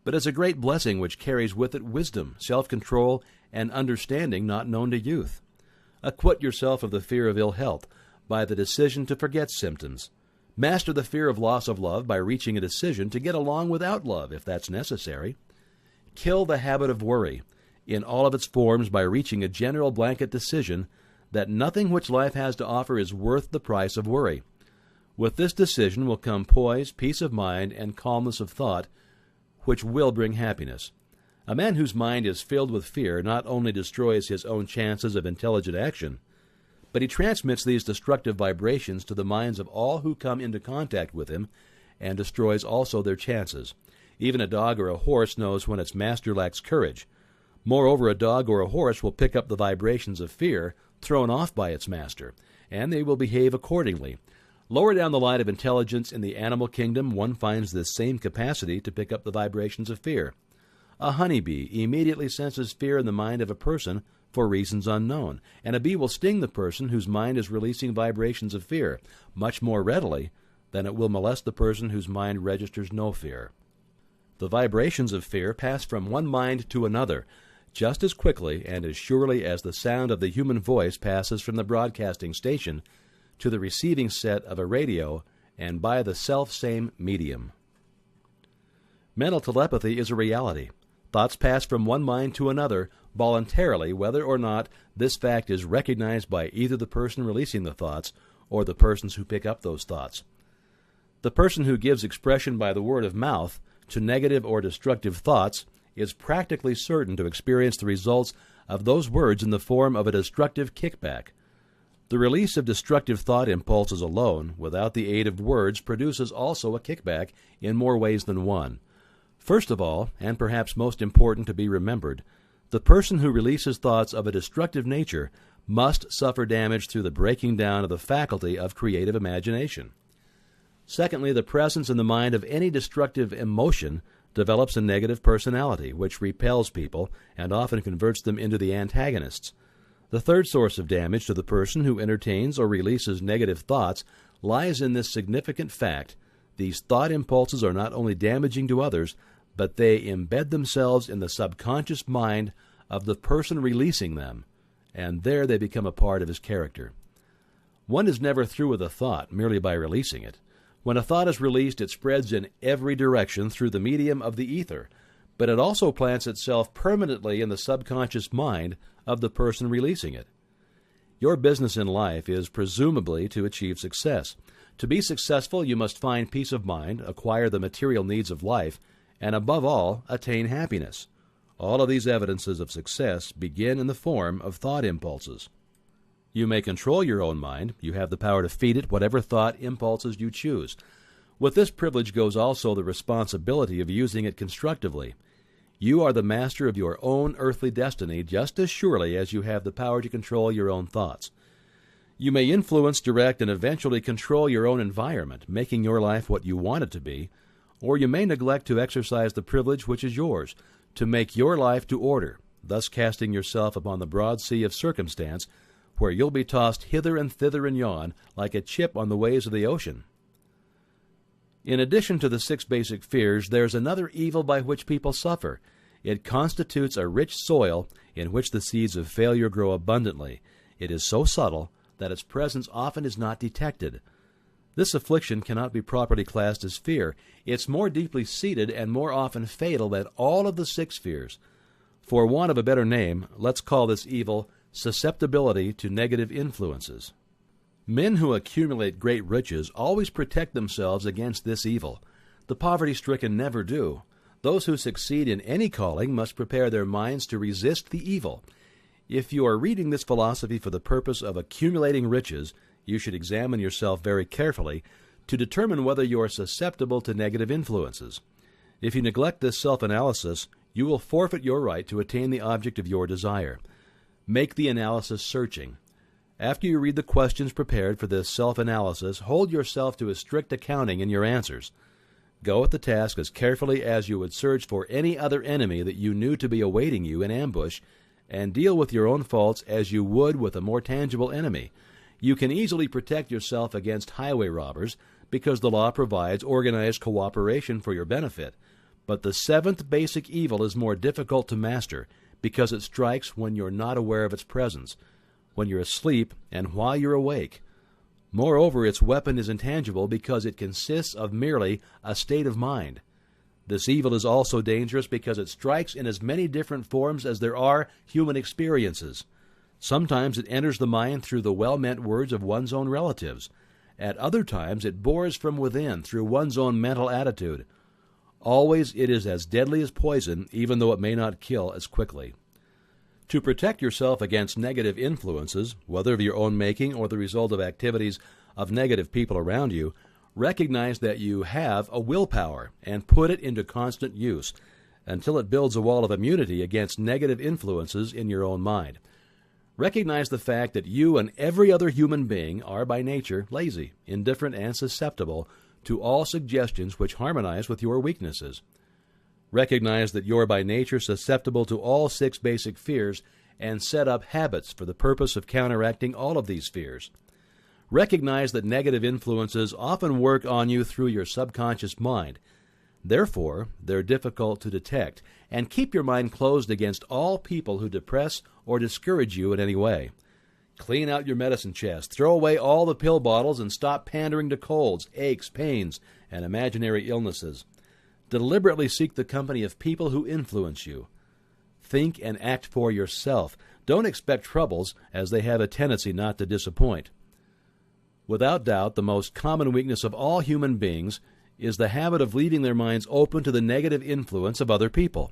but as a great blessing which carries with it wisdom, self-control, and understanding not known to youth. Acquit yourself of the fear of ill health by the decision to forget symptoms. Master the fear of loss of love by reaching a decision to get along without love, if that's necessary. Kill the habit of worry in all of its forms by reaching a general blanket decision that nothing which life has to offer is worth the price of worry. With this decision will come poise, peace of mind, and calmness of thought, which will bring happiness. A man whose mind is filled with fear not only destroys his own chances of intelligent action, but he transmits these destructive vibrations to the minds of all who come into contact with him and destroys also their chances. Even a dog or a horse knows when its master lacks courage. Moreover, a dog or a horse will pick up the vibrations of fear thrown off by its master, and they will behave accordingly. Lower down the line of intelligence in the animal kingdom, one finds this same capacity to pick up the vibrations of fear. A honeybee immediately senses fear in the mind of a person for reasons unknown, and a bee will sting the person whose mind is releasing vibrations of fear much more readily than it will molest the person whose mind registers no fear. The vibrations of fear pass from one mind to another just as quickly and as surely as the sound of the human voice passes from the broadcasting station to the receiving set of a radio and by the self-same medium. Mental telepathy is a reality. Thoughts pass from one mind to another voluntarily, whether or not this fact is recognized by either the person releasing the thoughts or the persons who pick up those thoughts. The person who gives expression by the word of mouth to negative or destructive thoughts is practically certain to experience the results of those words in the form of a destructive kickback. The release of destructive thought impulses alone, without the aid of words, produces also a kickback in more ways than one. First of all, and perhaps most important to be remembered, the person who releases thoughts of a destructive nature must suffer damage through the breaking down of the faculty of creative imagination. Secondly, the presence in the mind of any destructive emotion develops a negative personality, which repels people and often converts them into the antagonists. The third source of damage to the person who entertains or releases negative thoughts lies in this significant fact: these thought impulses are not only damaging to others, but they embed themselves in the subconscious mind of the person releasing them, and there they become a part of his character. One is never through with a thought merely by releasing it. When a thought is released, it spreads in every direction through the medium of the ether, but it also plants itself permanently in the subconscious mind of the person releasing it. Your business in life is presumably to achieve success. To be successful, you must find peace of mind, acquire the material needs of life, and above all, attain happiness. All of these evidences of success begin in the form of thought impulses. You may control your own mind. You have the power to feed it whatever thought impulses you choose. With this privilege goes also the responsibility of using it constructively. You are the master of your own earthly destiny just as surely as you have the power to control your own thoughts. You may influence, direct, and eventually control your own environment, making your life what you want it to be, or you may neglect to exercise the privilege which is yours, to make your life to order, thus casting yourself upon the broad sea of circumstance, where you'll be tossed hither and thither and yon like a chip on the waves of the ocean. In addition to the 6 basic fears, there's another evil by which people suffer. It constitutes a rich soil in which the seeds of failure grow abundantly. It is so subtle that its presence often is not detected. This affliction cannot be properly classed as fear. It's more deeply seated and more often fatal than all of the 6 fears. For want of a better name, let's call this evil susceptibility to negative influences. Men who accumulate great riches always protect themselves against this evil. The poverty-stricken never do. Those who succeed in any calling must prepare their minds to resist the evil. If you are reading this philosophy for the purpose of accumulating riches, you should examine yourself very carefully to determine whether you are susceptible to negative influences. If you neglect this self-analysis, you will forfeit your right to attain the object of your desire. Make the analysis searching. After you read the questions prepared for this self-analysis, hold yourself to a strict accounting in your answers. Go at the task as carefully as you would search for any other enemy that you knew to be awaiting you in ambush, and deal with your own faults as you would with a more tangible enemy. You can easily protect yourself against highway robbers because the law provides organized cooperation for your benefit. But the 7th basic evil is more difficult to master because it strikes when you're not aware of its presence, when you're asleep and while you're awake. Moreover, its weapon is intangible because it consists of merely a state of mind. This evil is also dangerous because it strikes in as many different forms as there are human experiences. Sometimes it enters the mind through the well-meant words of one's own relatives. At other times it bores from within through one's own mental attitude. Always it is as deadly as poison, even though it may not kill as quickly. To protect yourself against negative influences, whether of your own making or the result of activities of negative people around you, recognize that you have a willpower and put it into constant use until it builds a wall of immunity against negative influences in your own mind. Recognize the fact that you and every other human being are by nature lazy, indifferent, and susceptible to all suggestions which harmonize with your weaknesses. Recognize that you're by nature susceptible to all 6 basic fears and set up habits for the purpose of counteracting all of these fears. Recognize that negative influences often work on you through your subconscious mind. Therefore, they're difficult to detect, and keep your mind closed against all people who depress or discourage you in any way. Clean out your medicine chest, throw away all the pill bottles, and stop pandering to colds, aches, pains, and imaginary illnesses. Deliberately seek the company of people who influence you. Think and act for yourself. Don't expect troubles, as they have a tendency not to disappoint. Without doubt, the most common weakness of all human beings is the habit of leaving their minds open to the negative influence of other people.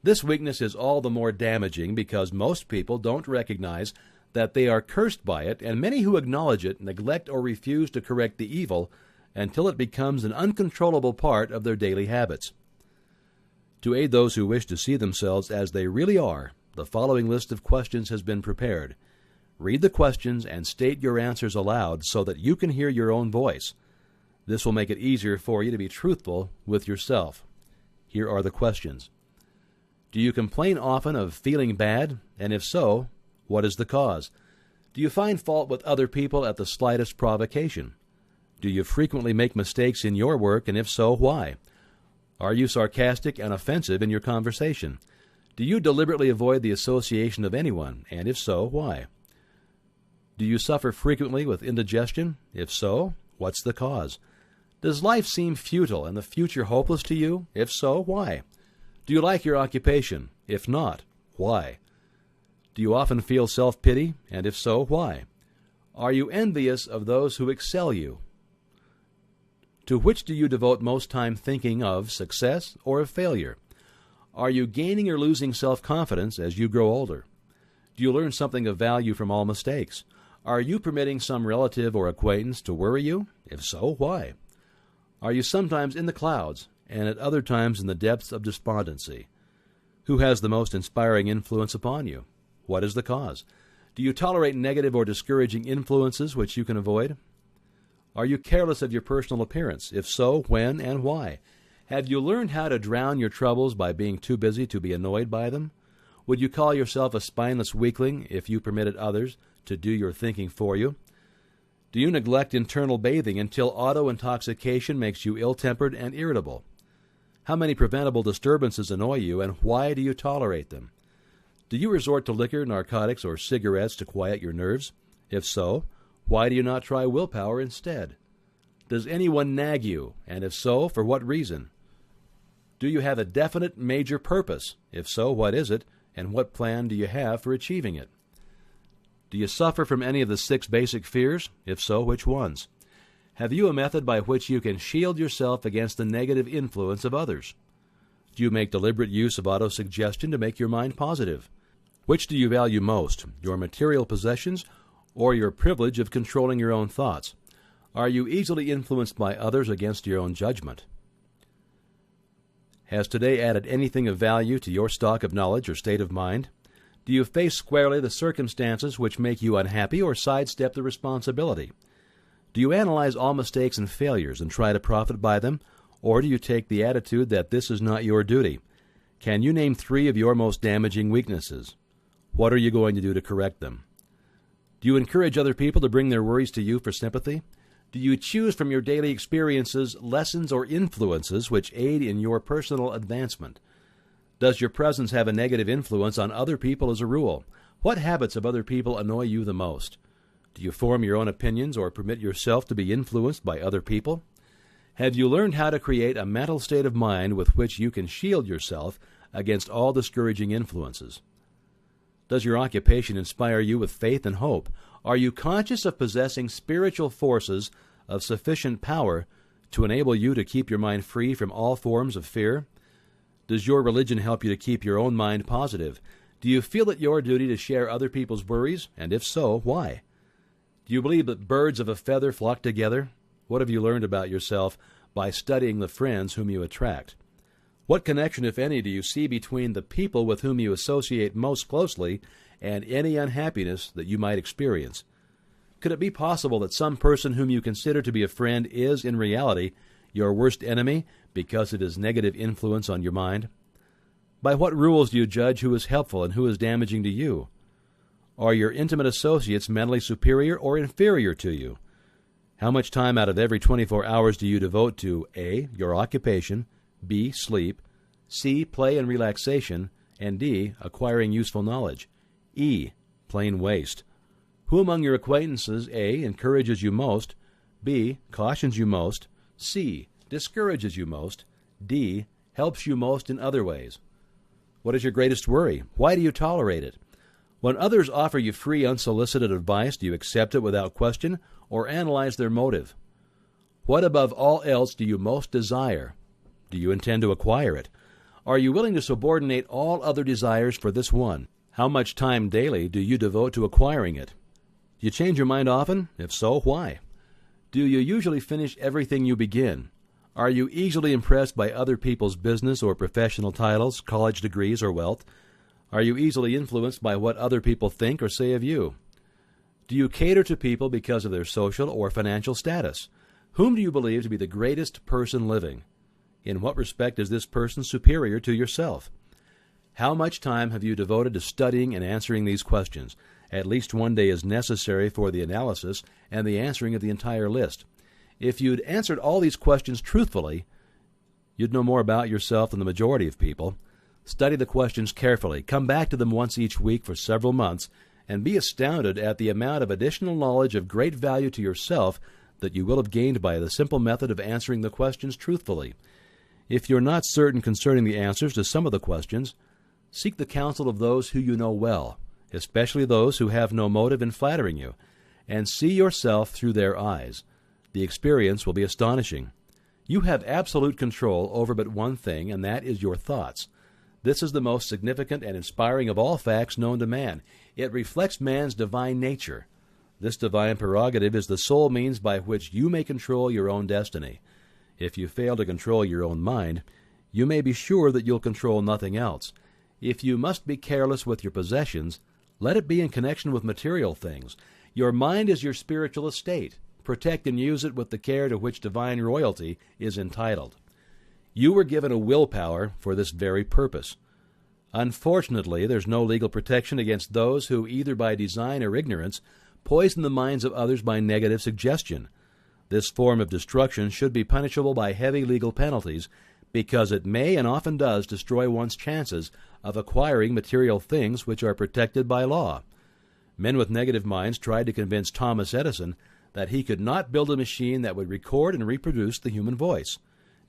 This weakness is all the more damaging because most people don't recognize that they are cursed by it, and many who acknowledge it neglect or refuse to correct the evil until it becomes an uncontrollable part of their daily habits. To aid those who wish to see themselves as they really are, the following list of questions has been prepared. Read the questions and state your answers aloud so that you can hear your own voice. This will make it easier for you to be truthful with yourself. Here are the questions. Do you complain often of feeling bad? And if so, what is the cause? Do you find fault with other people at the slightest provocation? Do you frequently make mistakes in your work? And if so, why? Are you sarcastic and offensive in your conversation? Do you deliberately avoid the association of anyone? And if so, why? Do you suffer frequently with indigestion? If so, what's the cause? Does life seem futile and the future hopeless to you? If so, why? Do you like your occupation? If not, why? Do you often feel self-pity? And if so, why? Are you envious of those who excel you? To which do you devote most time thinking of success or of failure? Are you gaining or losing self-confidence as you grow older? Do you learn something of value from all mistakes? Are you permitting some relative or acquaintance to worry you? If so, why? Are you sometimes in the clouds and at other times in the depths of despondency? Who has the most inspiring influence upon you? What is the cause? Do you tolerate negative or discouraging influences which you can avoid? Are you careless of your personal appearance? If so, when and why? Have you learned how to drown your troubles by being too busy to be annoyed by them? Would you call yourself a spineless weakling if you permitted others to do your thinking for you? Do you neglect internal bathing until auto-intoxication makes you ill-tempered and irritable? How many preventable disturbances annoy you, and why do you tolerate them? Do you resort to liquor, narcotics, or cigarettes to quiet your nerves? If so, why do you not try willpower instead? Does anyone nag you, and if so, for what reason? Do you have a definite major purpose? If so, what is it, and what plan do you have for achieving it? Do you suffer from any of the 6 basic fears? If so, which ones? Have you a method by which you can shield yourself against the negative influence of others? Do you make deliberate use of autosuggestion to make your mind positive? Which do you value most, your material possessions or your privilege of controlling your own thoughts? Are you easily influenced by others against your own judgment? Has today added anything of value to your stock of knowledge or state of mind? Do you face squarely the circumstances which make you unhappy or sidestep the responsibility? Do you analyze all mistakes and failures and try to profit by them, or do you take the attitude that this is not your duty? Can you name 3 of your most damaging weaknesses? What are you going to do to correct them? Do you encourage other people to bring their worries to you for sympathy? Do you choose from your daily experiences lessons or influences which aid in your personal advancement? Does your presence have a negative influence on other people as a rule? What habits of other people annoy you the most? Do you form your own opinions or permit yourself to be influenced by other people? Have you learned how to create a mental state of mind with which you can shield yourself against all discouraging influences? Does your occupation inspire you with faith and hope? Are you conscious of possessing spiritual forces of sufficient power to enable you to keep your mind free from all forms of fear? Does your religion help you to keep your own mind positive? Do you feel it your duty to share other people's worries? And if so, why? Do you believe that birds of a feather flock together? What have you learned about yourself by studying the friends whom you attract? What connection, if any, do you see between the people with whom you associate most closely and any unhappiness that you might experience? Could it be possible that some person whom you consider to be a friend is, in reality, your worst enemy because of his negative influence on your mind? By what rules do you judge who is helpful and who is damaging to you? Are your intimate associates mentally superior or inferior to you? How much time out of every 24 hours do you devote to A, your occupation, B, sleep, C, play and relaxation, and D, acquiring useful knowledge? E, plain waste. Who among your acquaintances, A, encourages you most, B, cautions you most, C, discourages you most, D, helps you most in other ways? What is your greatest worry? Why do you tolerate it? When others offer you free, unsolicited advice, do you accept it without question or analyze their motive? What above all else do you most desire? Do you intend to acquire it? Are you willing to subordinate all other desires for this one? How much time daily do you devote to acquiring it? Do you change your mind often? If so, why? Do you usually finish everything you begin? Are you easily impressed by other people's business or professional titles, college degrees, or wealth? Are you easily influenced by what other people think or say of you? Do you cater to people because of their social or financial status? Whom do you believe to be the greatest person living? In what respect is this person superior to yourself? How much time have you devoted to studying and answering these questions? At least one day is necessary for the analysis and the answering of the entire list. If you'd answered all these questions truthfully, you'd know more about yourself than the majority of people. Study the questions carefully. Come back to them once each week for several months, and be astounded at the amount of additional knowledge of great value to yourself that you will have gained by the simple method of answering the questions truthfully. If you're not certain concerning the answers to some of the questions, seek the counsel of those who you know well, especially those who have no motive in flattering you, and see yourself through their eyes. The experience will be astonishing. You have absolute control over but one thing, and that is your thoughts. This is the most significant and inspiring of all facts known to man. It reflects man's divine nature. This divine prerogative is the sole means by which you may control your own destiny. If you fail to control your own mind, you may be sure that you'll control nothing else. If you must be careless with your possessions, let it be in connection with material things. Your mind is your spiritual estate. Protect and use it with the care to which divine royalty is entitled. You were given a willpower for this very purpose. Unfortunately, there's no legal protection against those who, either by design or ignorance, poison the minds of others by negative suggestion. This form of destruction should be punishable by heavy legal penalties, because it may and often does destroy one's chances of acquiring material things which are protected by law. Men with negative minds tried to convince Thomas Edison that he could not build a machine that would record and reproduce the human voice,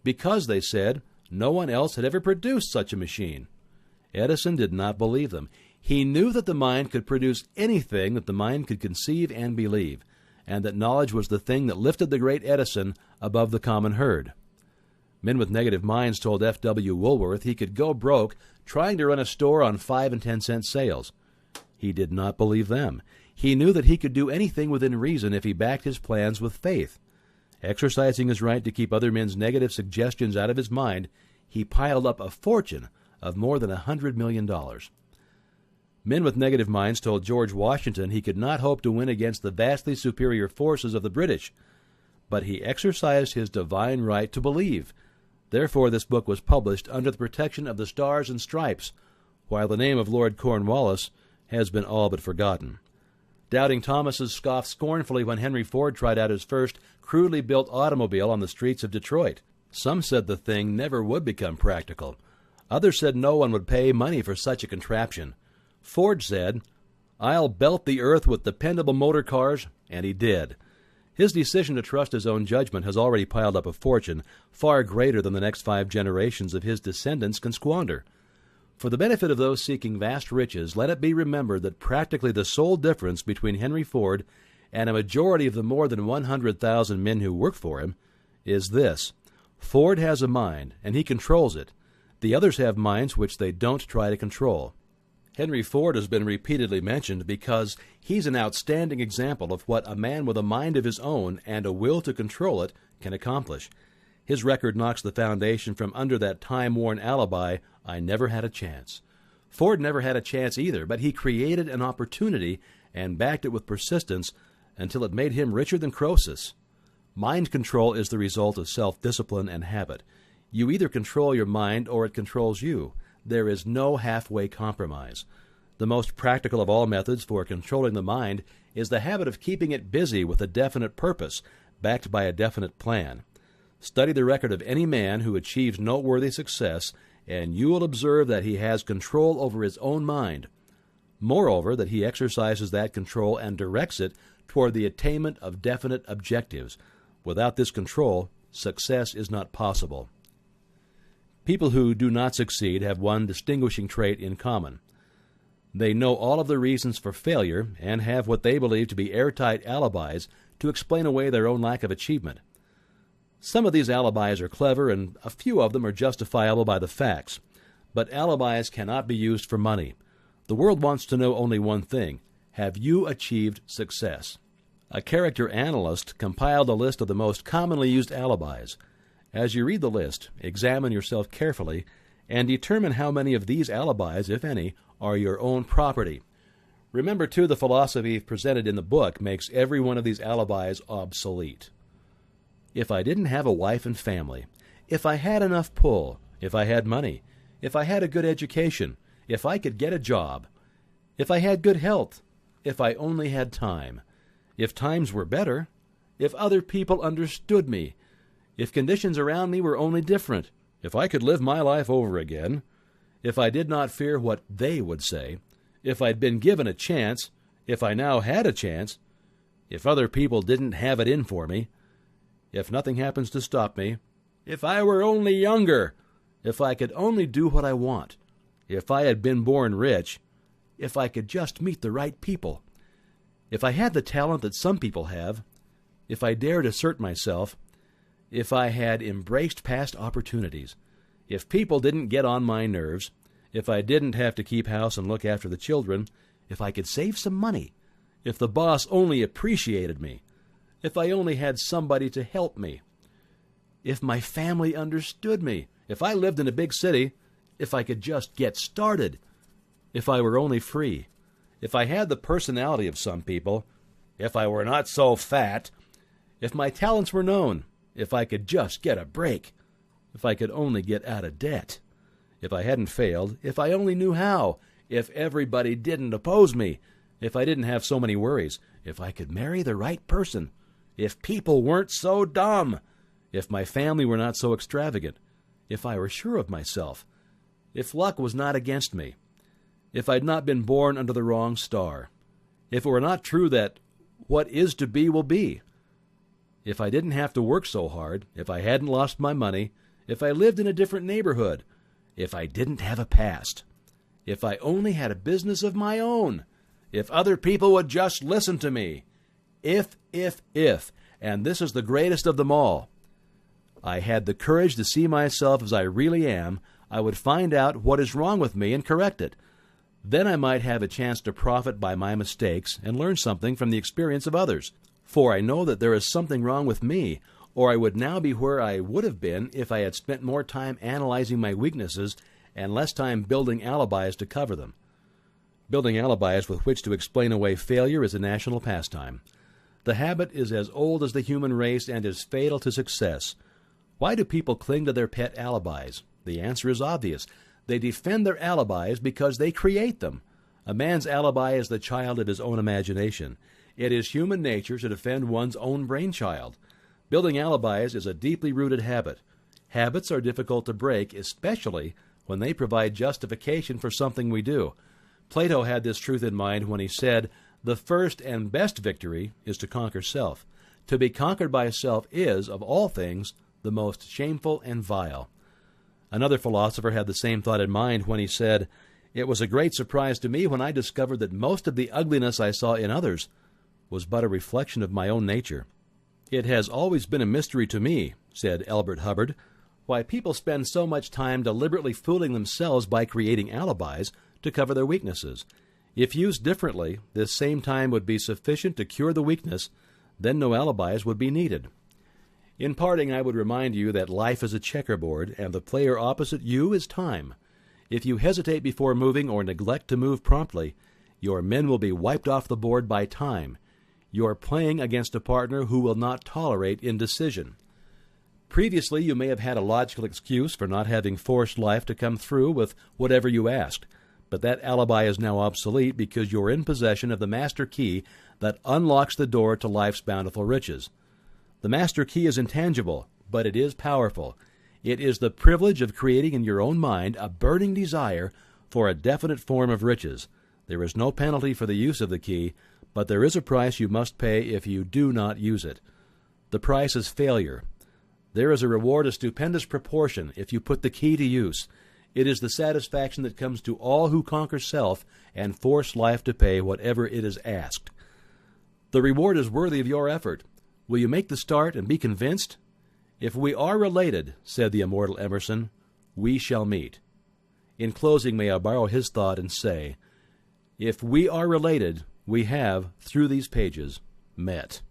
because, they said, no one else had ever produced such a machine. Edison did not believe them. He knew that the mind could produce anything that the mind could conceive and believe, and that knowledge was the thing that lifted the great Edison above the common herd. Men with negative minds told F.W. Woolworth he could go broke trying to run a store on 5 and 10 cent sales. He did not believe them. He knew that he could do anything within reason if he backed his plans with faith. Exercising his right to keep other men's negative suggestions out of his mind, he piled up a fortune of more than $100 million. Men with negative minds told George Washington he could not hope to win against the vastly superior forces of the British, but he exercised his divine right to believe. Therefore, this book was published under the protection of the Stars and Stripes, while the name of Lord Cornwallis has been all but forgotten. Doubting Thomases scoffed scornfully when Henry Ford tried out his first crudely built automobile on the streets of Detroit. Some said the thing never would become practical. Others said no one would pay money for such a contraption. Ford said, "I'll belt the earth with dependable motor cars," and he did. His decision to trust his own judgment has already piled up a fortune far greater than the next 5 generations of his descendants can squander. For the benefit of those seeking vast riches, let it be remembered that practically the sole difference between Henry Ford and a majority of the more than 100,000 men who work for him is this: Ford has a mind, and he controls it. The others have minds which they don't try to control. Henry Ford has been repeatedly mentioned because he's an outstanding example of what a man with a mind of his own and a will to control it can accomplish. His record knocks the foundation from under that time-worn alibi, "I never had a chance." Ford never had a chance either, but he created an opportunity and backed it with persistence until it made him richer than Croesus. Mind control is the result of self-discipline and habit. You either control your mind or it controls you. There is no halfway compromise. The most practical of all methods for controlling the mind is the habit of keeping it busy with a definite purpose, backed by a definite plan. Study the record of any man who achieves noteworthy success, and you will observe that he has control over his own mind. Moreover, that he exercises that control and directs it toward the attainment of definite objectives. Without this control, success is not possible. People who do not succeed have one distinguishing trait in common. They know all of the reasons for failure and have what they believe to be airtight alibis to explain away their own lack of achievement. Some of these alibis are clever, and a few of them are justifiable by the facts. But alibis cannot be used for money. The world wants to know only one thing: have you achieved success? A character analyst compiled a list of the most commonly used alibis. As you read the list, examine yourself carefully and determine how many of these alibis, if any, are your own property. Remember, too, the philosophy presented in the book makes every one of these alibis obsolete. If I didn't have a wife and family, if I had enough pull, if I had money, if I had a good education, if I could get a job, if I had good health, if I only had time, if times were better, if other people understood me, if conditions around me were only different, if I could live my life over again, if I did not fear what they would say, if I'd been given a chance, if I now had a chance, if other people didn't have it in for me, if nothing happens to stop me, if I were only younger, if I could only do what I want, if I had been born rich, if I could just meet the right people, if I had the talent that some people have, if I dared assert myself, if I had embraced past opportunities, if people didn't get on my nerves, if I didn't have to keep house and look after the children, if I could save some money, if the boss only appreciated me, if I only had somebody to help me, if my family understood me, if I lived in a big city, if I could just get started, if I were only free, if I had the personality of some people, if I were not so fat, if my talents were known, if I could just get a break, if I could only get out of debt, if I hadn't failed, if I only knew how, if everybody didn't oppose me, if I didn't have so many worries, if I could marry the right person, if people weren't so dumb, if my family were not so extravagant, if I were sure of myself, if luck was not against me, if I'd not been born under the wrong star, if it were not true that what is to be will be, if I didn't have to work so hard, if I hadn't lost my money, if I lived in a different neighborhood, if I didn't have a past, if I only had a business of my own, if other people would just listen to me, if, and this is the greatest of them all, I had the courage to see myself as I really am, I would find out what is wrong with me and correct it. Then I might have a chance to profit by my mistakes and learn something from the experience of others. For I know that there is something wrong with me, or I would now be where I would have been if I had spent more time analyzing my weaknesses and less time building alibis to cover them. Building alibis with which to explain away failure is a national pastime. The habit is as old as the human race and is fatal to success. Why do people cling to their pet alibis? The answer is obvious. They defend their alibis because they create them. A man's alibi is the child of his own imagination. It is human nature to defend one's own brainchild. Building alibis is a deeply rooted habit. Habits are difficult to break, especially when they provide justification for something we do. Plato had this truth in mind when he said, "The first and best victory is to conquer self. To be conquered by self is, of all things, the most shameful and vile." Another philosopher had the same thought in mind when he said, "It was a great surprise to me when I discovered that most of the ugliness I saw in others was but a reflection of my own nature." "It has always been a mystery to me," said Elbert Hubbard, "why people spend so much time deliberately fooling themselves by creating alibis to cover their weaknesses. If used differently, this same time would be sufficient to cure the weakness, then no alibis would be needed." In parting, I would remind you that life is a checkerboard, and the player opposite you is time. If you hesitate before moving or neglect to move promptly, your men will be wiped off the board by time. You are playing against a partner who will not tolerate indecision. Previously, you may have had a logical excuse for not having forced life to come through with whatever you asked, but that alibi is now obsolete because you're in possession of the master key that unlocks the door to life's bountiful riches. The master key is intangible, but it is powerful. It is the privilege of creating in your own mind a burning desire for a definite form of riches. There is no penalty for the use of the key, but there is a price you must pay if you do not use it. The price is failure. There is a reward of stupendous proportion if you put the key to use. It is the satisfaction that comes to all who conquer self and force life to pay whatever it is asked. The reward is worthy of your effort. Will you make the start and be convinced? "If we are related," said the immortal Emerson, "we shall meet." In closing, may I borrow his thought and say, if we are related, we have, through these pages, met.